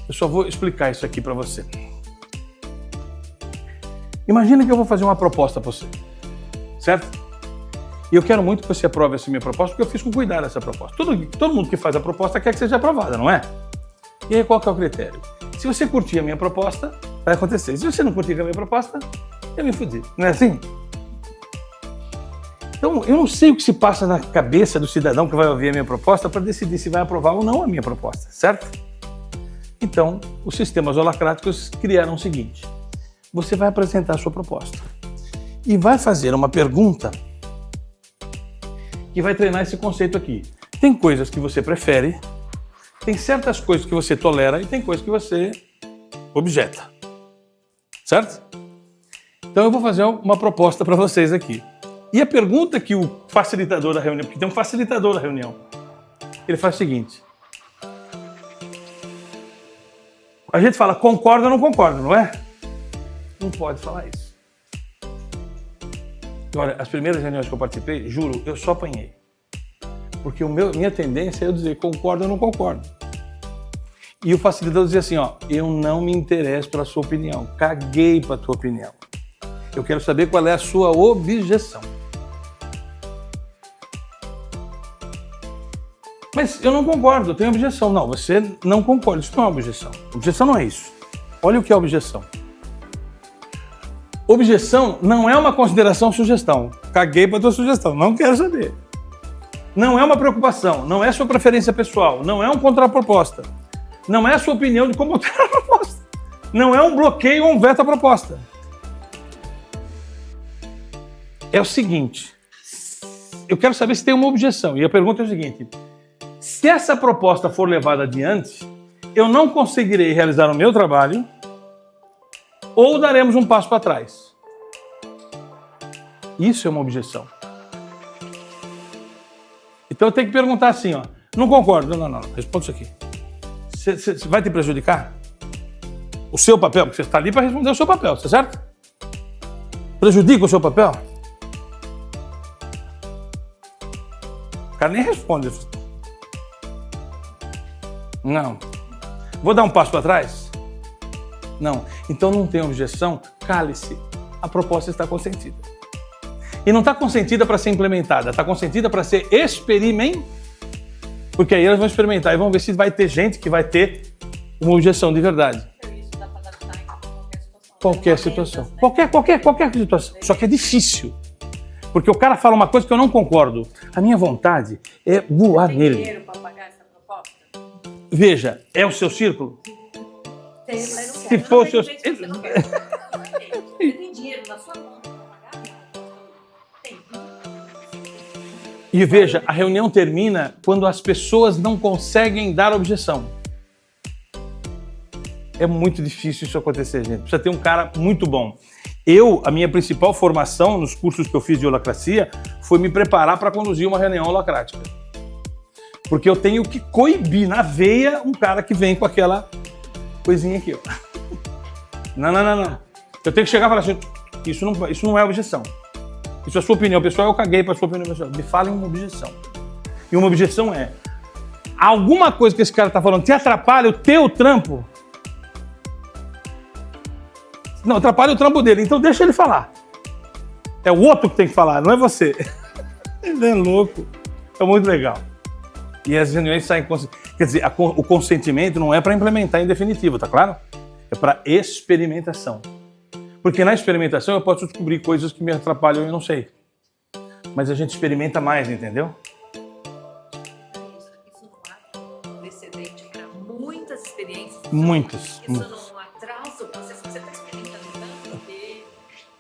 eu só vou explicar isso aqui para você. Imagina que eu vou fazer uma proposta para você, certo? E eu quero muito que você aprove essa minha proposta, porque eu fiz com cuidado essa proposta. Todo mundo que faz a proposta quer que seja aprovada, não é? E aí qual que é o critério? Se você curtir a minha proposta, vai acontecer. Se você não curtir a minha proposta, eu me fudi. Não é assim? Então, eu não sei o que se passa na cabeça do cidadão que vai ouvir a minha proposta para decidir se vai aprovar ou não a minha proposta, certo? Então, os sistemas holacráticos criaram o seguinte. Você vai apresentar a sua proposta e vai fazer uma pergunta que vai treinar esse conceito aqui. Tem coisas que você prefere, tem certas coisas que você tolera e tem coisas que você objeta. Certo? Então eu vou fazer uma proposta para vocês aqui. E a pergunta que o facilitador da reunião, porque tem um facilitador da reunião, ele faz o seguinte. A gente fala concorda ou não concorda, não é? Não pode falar isso. Olha, as primeiras reuniões que eu participei, juro, eu só apanhei. Porque minha tendência é eu dizer concordo ou não concordo. E o facilitador dizia assim, eu não me interesso pela sua opinião, caguei para a tua opinião. Eu quero saber qual é a sua objeção. Mas eu não concordo, eu tenho objeção. Não, você não concorda, isso não é uma objeção. Objeção não é isso. Olha o que é objeção. Objeção não é uma consideração sugestão. Caguei para a tua sugestão, não quero saber. Não é uma preocupação, não é sua preferência pessoal, não é um contraproposta. Não é a sua opinião de como alterar a proposta. Não é um bloqueio ou um veto à proposta. É o seguinte, eu quero saber se tem uma objeção. E a pergunta é o seguinte, se essa proposta for levada adiante, eu não conseguirei realizar o meu trabalho ou daremos um passo para trás. Isso é uma objeção. Então eu tenho que perguntar assim, não concordo, não, responda isso aqui. Você vai te prejudicar? O seu papel, porque você está ali para responder o seu papel, tá certo? Prejudica o seu papel? O cara nem responde. Não. Vou dar um passo para trás? Não. Então não tem objeção, cale-se. A proposta está consentida. E não está consentida para ser implementada, está consentida para ser experimentada. Porque aí elas vão experimentar e vão ver se vai ter gente que vai ter uma objeção de verdade. Isso dá para adaptar em qualquer situação. Qualquer situação. Só que é difícil. Porque o cara fala uma coisa que eu não concordo. A minha vontade é voar Tem nele. dinheiro para pagar essa proposta? Veja, é o seu círculo? Tem, mas não Se quero. fosse Não, o... tem gente que você não quer. Você tem dinheiro na sua mão para pagar? Tem. E veja, a reunião termina quando as pessoas não conseguem dar objeção. É muito difícil isso acontecer, gente. Precisa ter um cara muito bom. A minha principal formação nos cursos que eu fiz de holacracia foi me preparar para conduzir uma reunião holacrática. Porque eu tenho que coibir na veia um cara que vem com aquela coisinha aqui, Não. Eu tenho que chegar e falar assim, isso não é objeção. Isso é a sua opinião pessoal, eu caguei para a sua opinião pessoal. Me falem uma objeção. E uma objeção é, alguma coisa que esse cara está falando te atrapalha o teu trampo? Não, atrapalha o trampo dele, então deixa ele falar. É o outro que tem que falar, não é você. Ele é louco. É muito legal. E as reuniões saem... Quer dizer, o consentimento não é para implementar em definitivo, tá claro? É para experimentação. Porque na experimentação eu posso descobrir coisas que me atrapalham e eu não sei. Mas a gente experimenta mais, entendeu? Isso não há precedente para muitas experiências. Muitas. Isso não atrasa o processo. Você está experimentando tanto ver.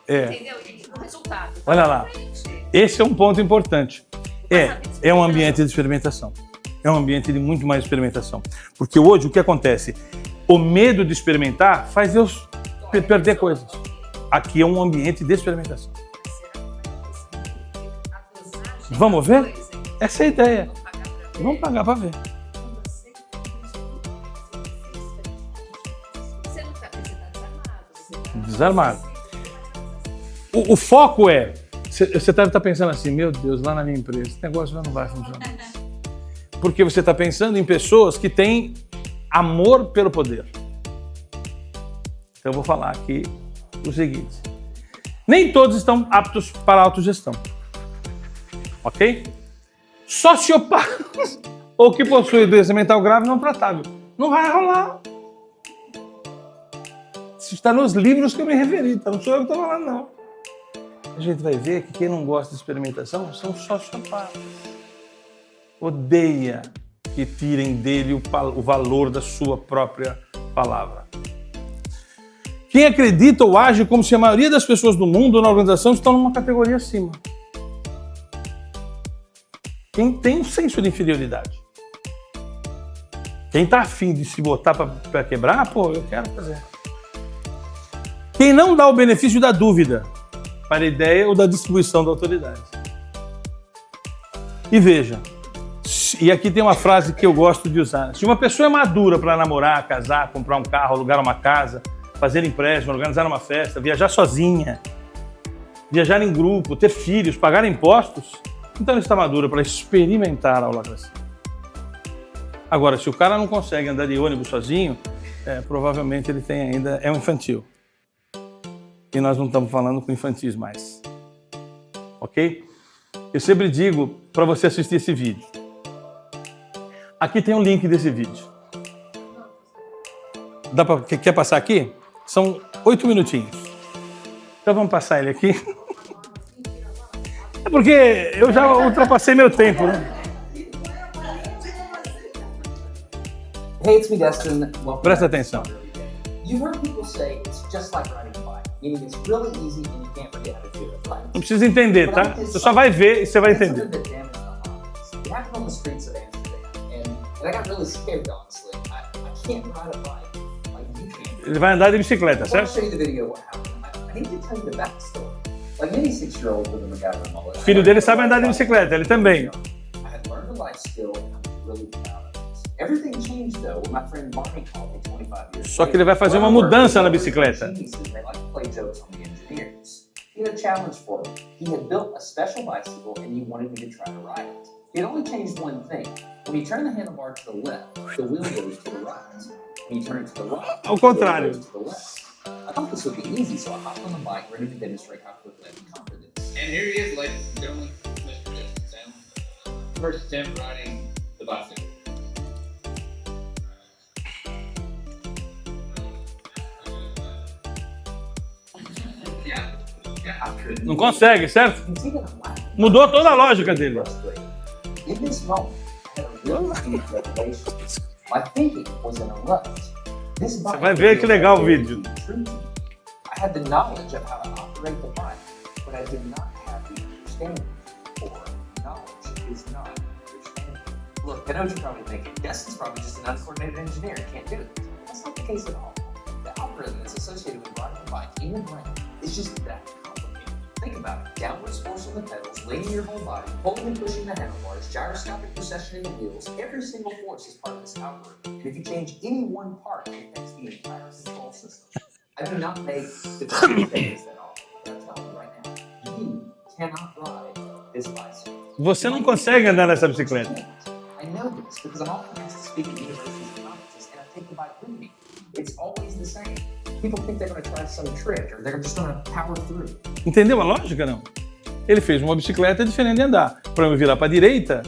É. Entendeu? E o resultado. Olha lá. Esse é um ponto importante. É um ambiente de experimentação. É um ambiente de muito mais experimentação. Porque hoje o que acontece? O medo de experimentar faz eu perder coisas. Aqui é um ambiente de experimentação. Vamos ver? Essa é a ideia. Vamos pagar para ver. Você não está desarmado. Desarmado. O foco é... Você deve estar pensando assim, meu Deus, lá na minha empresa, esse negócio já não vai funcionar. Porque você está pensando em pessoas que têm amor pelo poder. Então eu vou falar aqui o seguinte. Nem todos estão aptos para a autogestão. Ok? Sociopatas ou que possuem doença mental grave não tratável. Não vai rolar. Isso está nos livros que eu me referi, então não sou eu que estou falando, não. A gente vai ver que quem não gosta de experimentação são sociopatas. Odeia que tirem dele o valor da sua própria palavra. Quem acredita ou age como se a maioria das pessoas do mundo na organização estão numa categoria acima. Quem tem um senso de inferioridade. Quem está afim de se botar para quebrar, pô, eu quero fazer. Quem não dá o benefício da dúvida para a ideia ou da distribuição da autoridade. E veja, e aqui tem uma frase que eu gosto de usar. Se uma pessoa é madura para namorar, casar, comprar um carro, alugar uma casa, fazer empréstimo, organizar uma festa, viajar sozinha, viajar em grupo, ter filhos, pagar impostos, então ele está maduro para experimentar a holacracia. Agora, se o cara não consegue andar de ônibus sozinho, provavelmente ele é um infantil. E nós não estamos falando com infantis mais. Ok? Eu sempre digo para você assistir esse vídeo. Aqui tem um link desse vídeo. Quer passar aqui? São 8 minutinhos. Então vamos passar ele aqui. É porque eu já ultrapassei meu tempo, né? Hey, it's me, Destin. Welcome Presta back. atenção. You've heard people say it's just like riding a bike, meaning it's really easy and you can't forget how to do it, right? Não precisa entender, tá? Você só vai ver e você vai entender. It happened on the streets of Amsterdam, and I got really scared, honestly. I can't ride a bike like you can. Ele vai andar de bicicleta, Well, I'll certo? show you the video of what happened. I need to tell you the backstory. Like many 6-year-olds with a MacGyver mullet. O filho dele sabe andar de bicicleta, ele também. I had learned a life skill and I was really proud of it. Everything changed though when my friend Barney called me 25 years Só que ele vai fazer uma mudança na bicicleta. They like to play jokes on the engineers. He had a challenge for me. He had built a special bicycle and he wanted me to try to ride it. It only changed one thing. When you turn the handlebar to the left, the wheel goes to the right. When you turn it to the right, Ao the wheel contrário. goes to the left. I thought this would be easy, so I hopped on the bike ready to demonstrate how quickly I could conquer this. And here he is, ladies and gentlemen, Mr. Justin Salmon. First attempt riding the bicycle. I couldn't. Não consegue, certo? You can see that I'm laughing. Mudou toda a lógica dele. In this moment, I had a really huge revelation. My thinking was in a rut. This bike vai ver que legal o was vídeo. true to me. I had the knowledge of how to operate the bike, but I did not have the understanding. Or knowledge is not understanding. Look, I know what you're probably thinking. Destin's probably just an uncoordinated engineer. Can't do it. That's not the case at all. The algorithm that's associated with riding a bike in your brain is just that complicated. Think about it. Downward force on the pedals, leaning your whole body, pulling and pushing the handlebars, gyroscopic precession in the wheels. Every single force is part of this algorithm. And if you change any one part, it affects the entire control system. I do not make the statements at all. But I'm telling you right now, you cannot ride this bicycle. Você não consegue andar nessa bicicleta. I know this because I'm often asked to speak at universities and conferences, and I take the bike with me. It's always the same. People think they're going to try some trick or they're just going to power through. Entendeu a lógica, não? Ele fez uma bicicleta diferente de andar. Para eu virar para a direita,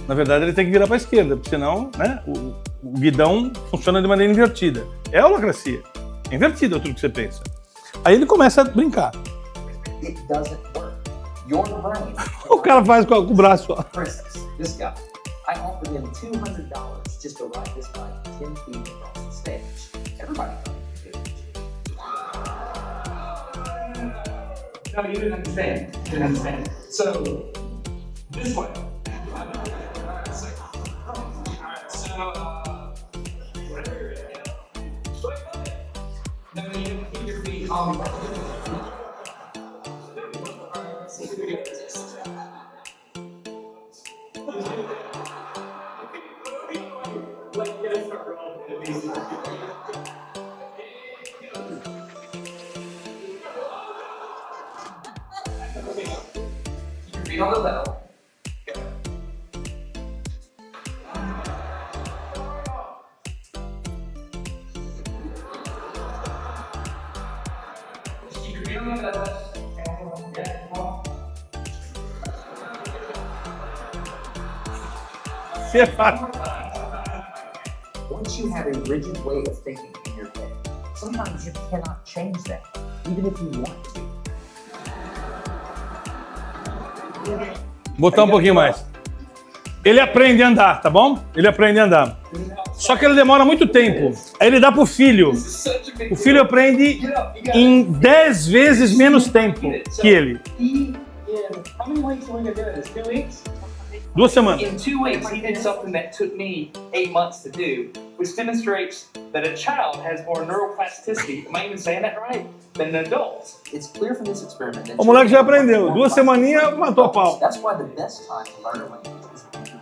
na verdade ele tem que virar para a esquerda, porque senão, né, o guidão funciona de maneira invertida. É holacracia. É invertido tudo que você pensa. Aí ele começa a brincar. It doesn't work. Your brain. O cara faz com o braço. Ó. For instance, this guy, I offered him $200 just to ride this bike 10 feet across the stage. Everybody knows. No, you didn't understand. You didn't understand. So, this way. No, you didn't keep your feet on the Feet on the level. keep your feet on the level. Você faz. Once you have a rigid way of thinking in your head, sometimes you cannot change that, even if you want to. Botar um pouquinho mais. Ele aprende a andar, tá bom? Ele aprende a andar. Só que ele demora muito tempo. Aí ele dá pro filho. O filho aprende em 10 vezes menos tempo que ele. How many weeks are we gonna do this? 2 weeks? 2 semanas. In 2 weeks, he did something that took me 8 months to do, which demonstrates that a child has more neuroplasticity, am I even saying that right, than an adult. It's clear from this experiment that O moleque já aprendeu. 2 semaninhas, matou a pau. That's why the best time to learn a language is when you're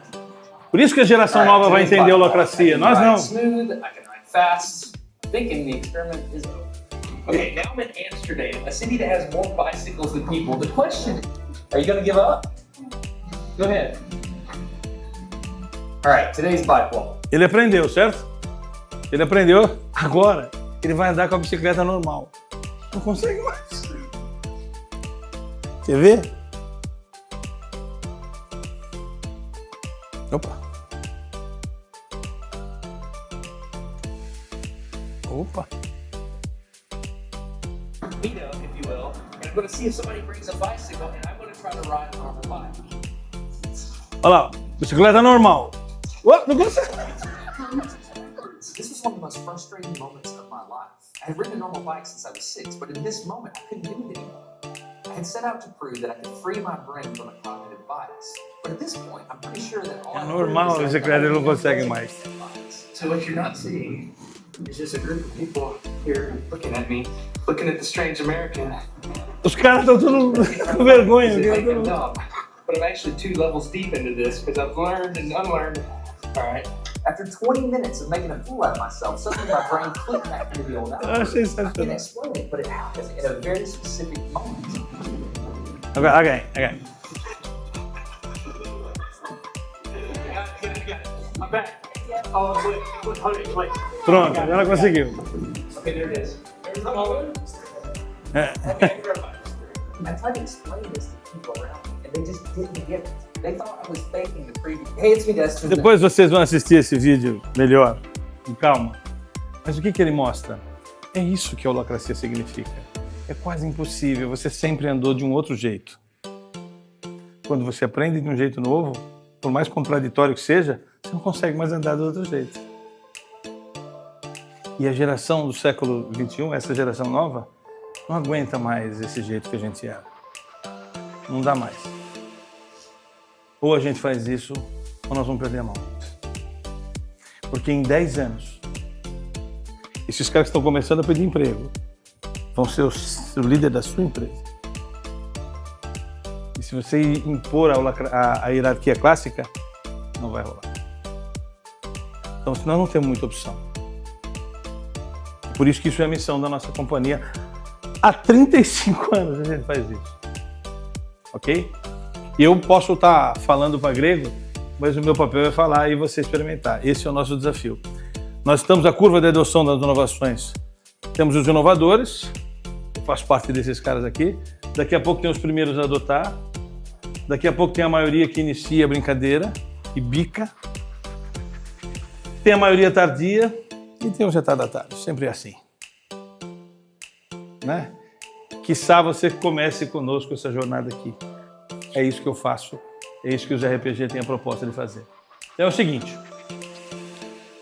Por isso que a geração nova vai entender a holacracia. Nós não. Smooth, I can ride fast. Thinking the experiment is over. Okay, now I'm in Amsterdam, a city that has more bicycles than people. The question is, are you gonna give up? Go ahead. All right, today's bike walk. Ele aprendeu, certo? Ele aprendeu. Agora, ele vai andar com a bicicleta normal. Não consegue mais. Quer ver? Opa. Opa. Meetup, if you will, and I'm gonna see if somebody brings a bicycle, and I'm gonna try to ride a normal bike. Olha lá, bicicleta normal. Não consegue. This was one of the most frustrating moments of my life. I had ridden a normal bike since I was 6, but in this moment, I couldn't do it anymore. I had set out to prove that I could free my brain from a cognitive bias. But at this point, I'm pretty sure that all É I normal, a bicicleta ele não consegue mais. So what you're not seeing is just a group of people here looking at me, looking at the strange American. Os caras estão todos com vergonha. They think I'm dumb. But I'm actually 2 levels deep into this because I've learned and unlearned. All right. After 20 minutes of making a fool out of myself, suddenly my brain clicked back into the old Eu Alex. achei I can't sensacional. explain it, but it happens in a very specific moment. Okay. I'm back. Oh, wait. Pronto, agora conseguiu. Okay, there it is. There's the moment. É. Okay, perfect. I tried to explain this to people around me, and they just didn't get it. They thought I was faking the preview. Hey, it's me, Destin. Depois vocês vão assistir esse vídeo melhor, com calma. Mas o que ele mostra? É isso que a holacracia significa. É quase impossível, você sempre andou de um outro jeito. Quando você aprende de um jeito novo, por mais contraditório que seja, você não consegue mais andar do outro jeito. E a geração do século XXI, essa geração nova, não aguenta mais esse jeito que a gente era. Não dá mais. Ou a gente faz isso, ou nós vamos perder a mão. Porque em 10 anos, esses caras que estão começando a pedir emprego vão ser o líder da sua empresa. E se você impor a hierarquia clássica, não vai rolar. Então, se nós não temos muita opção, Por isso que isso é a missão da nossa companhia. Há 35 anos a gente faz isso. Ok? E eu posso estar falando para grego, mas o meu papel é falar e você experimentar. Esse é o nosso desafio. Nós estamos a curva de adoção das inovações. Temos os inovadores, eu faço parte desses caras aqui. Daqui a pouco tem os primeiros a adotar. Daqui a pouco tem a maioria que inicia a brincadeira e bica. Tem a maioria tardia e tem os retardatários. Sempre é assim. Né? Quiçá você comece conosco essa jornada aqui. É isso que eu faço. É isso que os RPG têm a proposta de fazer. Então é o seguinte.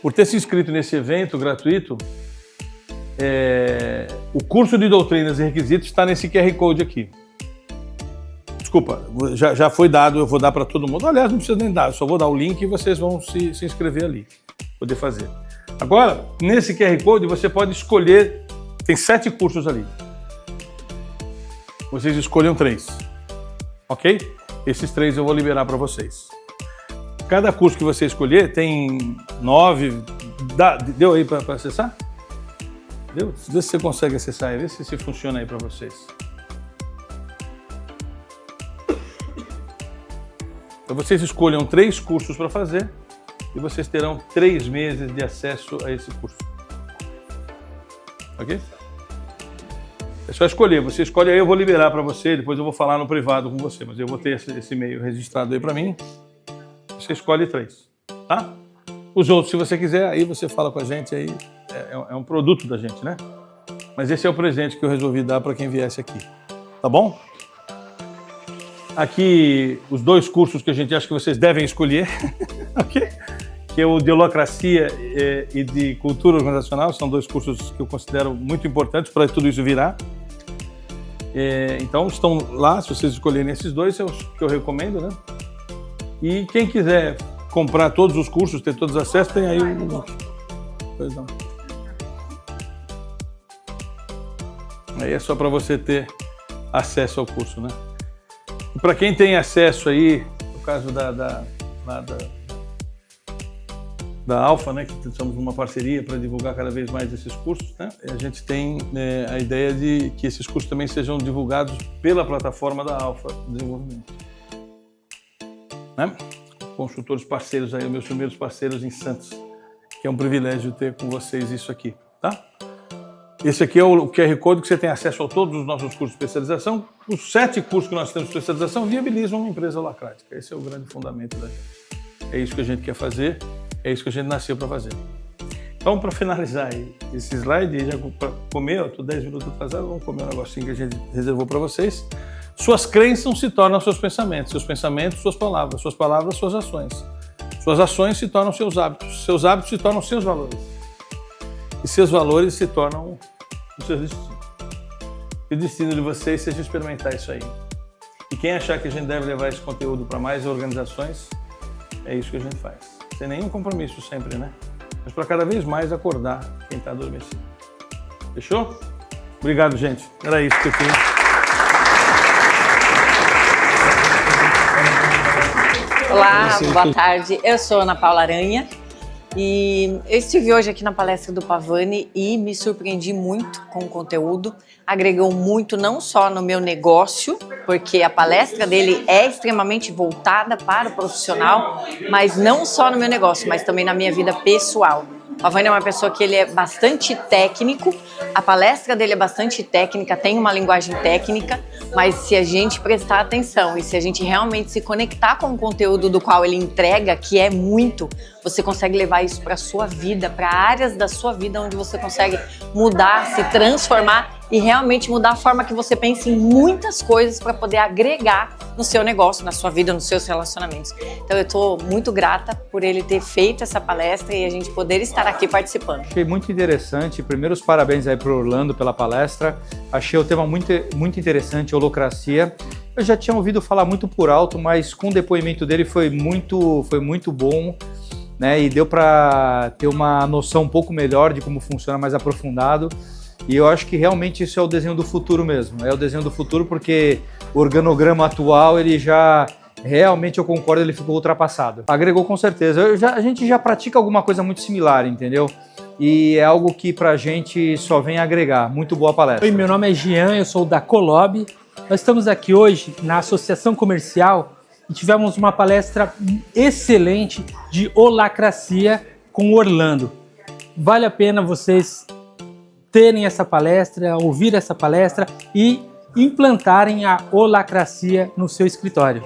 Por ter se inscrito nesse evento gratuito, o curso de doutrinas e requisitos está nesse QR Code aqui. Desculpa, já foi dado, eu vou dar para todo mundo. Aliás, não precisa nem dar, eu só vou dar o link e vocês vão se inscrever ali, poder fazer. Agora, nesse QR Code você pode escolher, tem 7 cursos ali. Vocês escolham 3, ok? Esses 3 eu vou liberar para vocês. Cada curso que você escolher tem 9, deu aí para acessar? Deu? Vê se você consegue acessar aí, vê se funciona aí para vocês. Então vocês escolham 3 cursos para fazer e vocês terão 3 meses de acesso a esse curso. Ok? É só escolher, você escolhe aí, eu vou liberar para você, depois eu vou falar no privado com você, mas eu vou ter esse e-mail registrado aí para mim. Você escolhe 3, tá? Os outros, se você quiser, aí você fala com a gente, aí é um produto da gente, né? Mas esse é o presente que eu resolvi dar para quem viesse aqui, tá bom? Aqui, os 2 cursos que a gente acha que vocês devem escolher, ok? Que é o de Holacracia e de Cultura Organizacional, são 2 cursos que eu considero muito importantes para tudo isso virar. Então, estão lá, se vocês escolherem esses 2, é os que eu recomendo, né? E quem quiser comprar todos os cursos, ter todos os acessos, tem aí o... Pois não. Aí é só para você ter acesso ao curso, né? E para quem tem acesso aí, no caso da Alfa, né, que estamos numa parceria para divulgar cada vez mais esses cursos, né? A gente tem a ideia de que esses cursos também sejam divulgados pela plataforma da Alfa Desenvolvimento. Né? Consultores parceiros aí, meus primeiros parceiros em Santos, que é um privilégio ter com vocês isso aqui, tá? Esse aqui é o QR Code que você tem acesso a todos os nossos cursos de especialização. Os 7 cursos que nós temos de especialização viabilizam uma empresa holacrática. Esse é o grande fundamento da gente. É isso que a gente quer fazer, é isso que a gente nasceu para fazer. Então, para finalizar aí esse slide, já para comer, eu estou 10 minutos atrasado, vamos comer um negocinho que a gente reservou para vocês. Suas crenças se tornam seus pensamentos, suas palavras, suas ações. Suas ações se tornam seus hábitos se tornam seus valores. E seus valores se tornam os seus destinos. E o destino de vocês seja experimentar isso aí. E quem achar que a gente deve levar esse conteúdo para mais organizações, é isso que a gente faz. Sem nenhum compromisso sempre, né? Mas para cada vez mais acordar quem está adormecido. Fechou? Obrigado, gente. Era isso que eu tinha. Olá, boa tarde. Eu sou Ana Paula Aranha e eu estive hoje aqui na palestra do Pavani e me surpreendi muito com o conteúdo. Agregou muito não só no meu negócio, porque a palestra dele é extremamente voltada para o profissional, mas não só no meu negócio, mas também na minha vida pessoal. O Pavani é uma pessoa que ele é bastante técnico, a palestra dele é bastante técnica, tem uma linguagem técnica, mas se a gente prestar atenção e se a gente realmente se conectar com o conteúdo do qual ele entrega, que é muito, você consegue levar isso para a sua vida, para áreas da sua vida onde você consegue mudar, se transformar e realmente mudar a forma que você pensa em muitas coisas para poder agregar no seu negócio, na sua vida, nos seus relacionamentos. Então eu estou muito grata por ele ter feito essa palestra e a gente poder estar aqui participando. Achei muito interessante. Primeiros parabéns aí para o Orlando pela palestra. Achei o tema muito interessante, holacracia. Eu já tinha ouvido falar muito por alto, mas com o depoimento dele foi muito bom, né? E deu para ter uma noção um pouco melhor de como funciona, mais aprofundado. E eu acho que realmente isso é o desenho do futuro mesmo. É o desenho do futuro porque o organograma atual ele já realmente eu concordo, ele ficou ultrapassado. Agregou com certeza. A gente já pratica alguma coisa muito similar, entendeu? E é algo que pra gente só vem agregar. Muito boa palestra. Oi, meu nome é Jean, eu sou da Colob. Nós estamos aqui hoje na Associação Comercial e tivemos uma palestra excelente de holacracia com o Orlando. Vale a pena vocês terem essa palestra, ouvir essa palestra e implantarem a holacracia no seu escritório.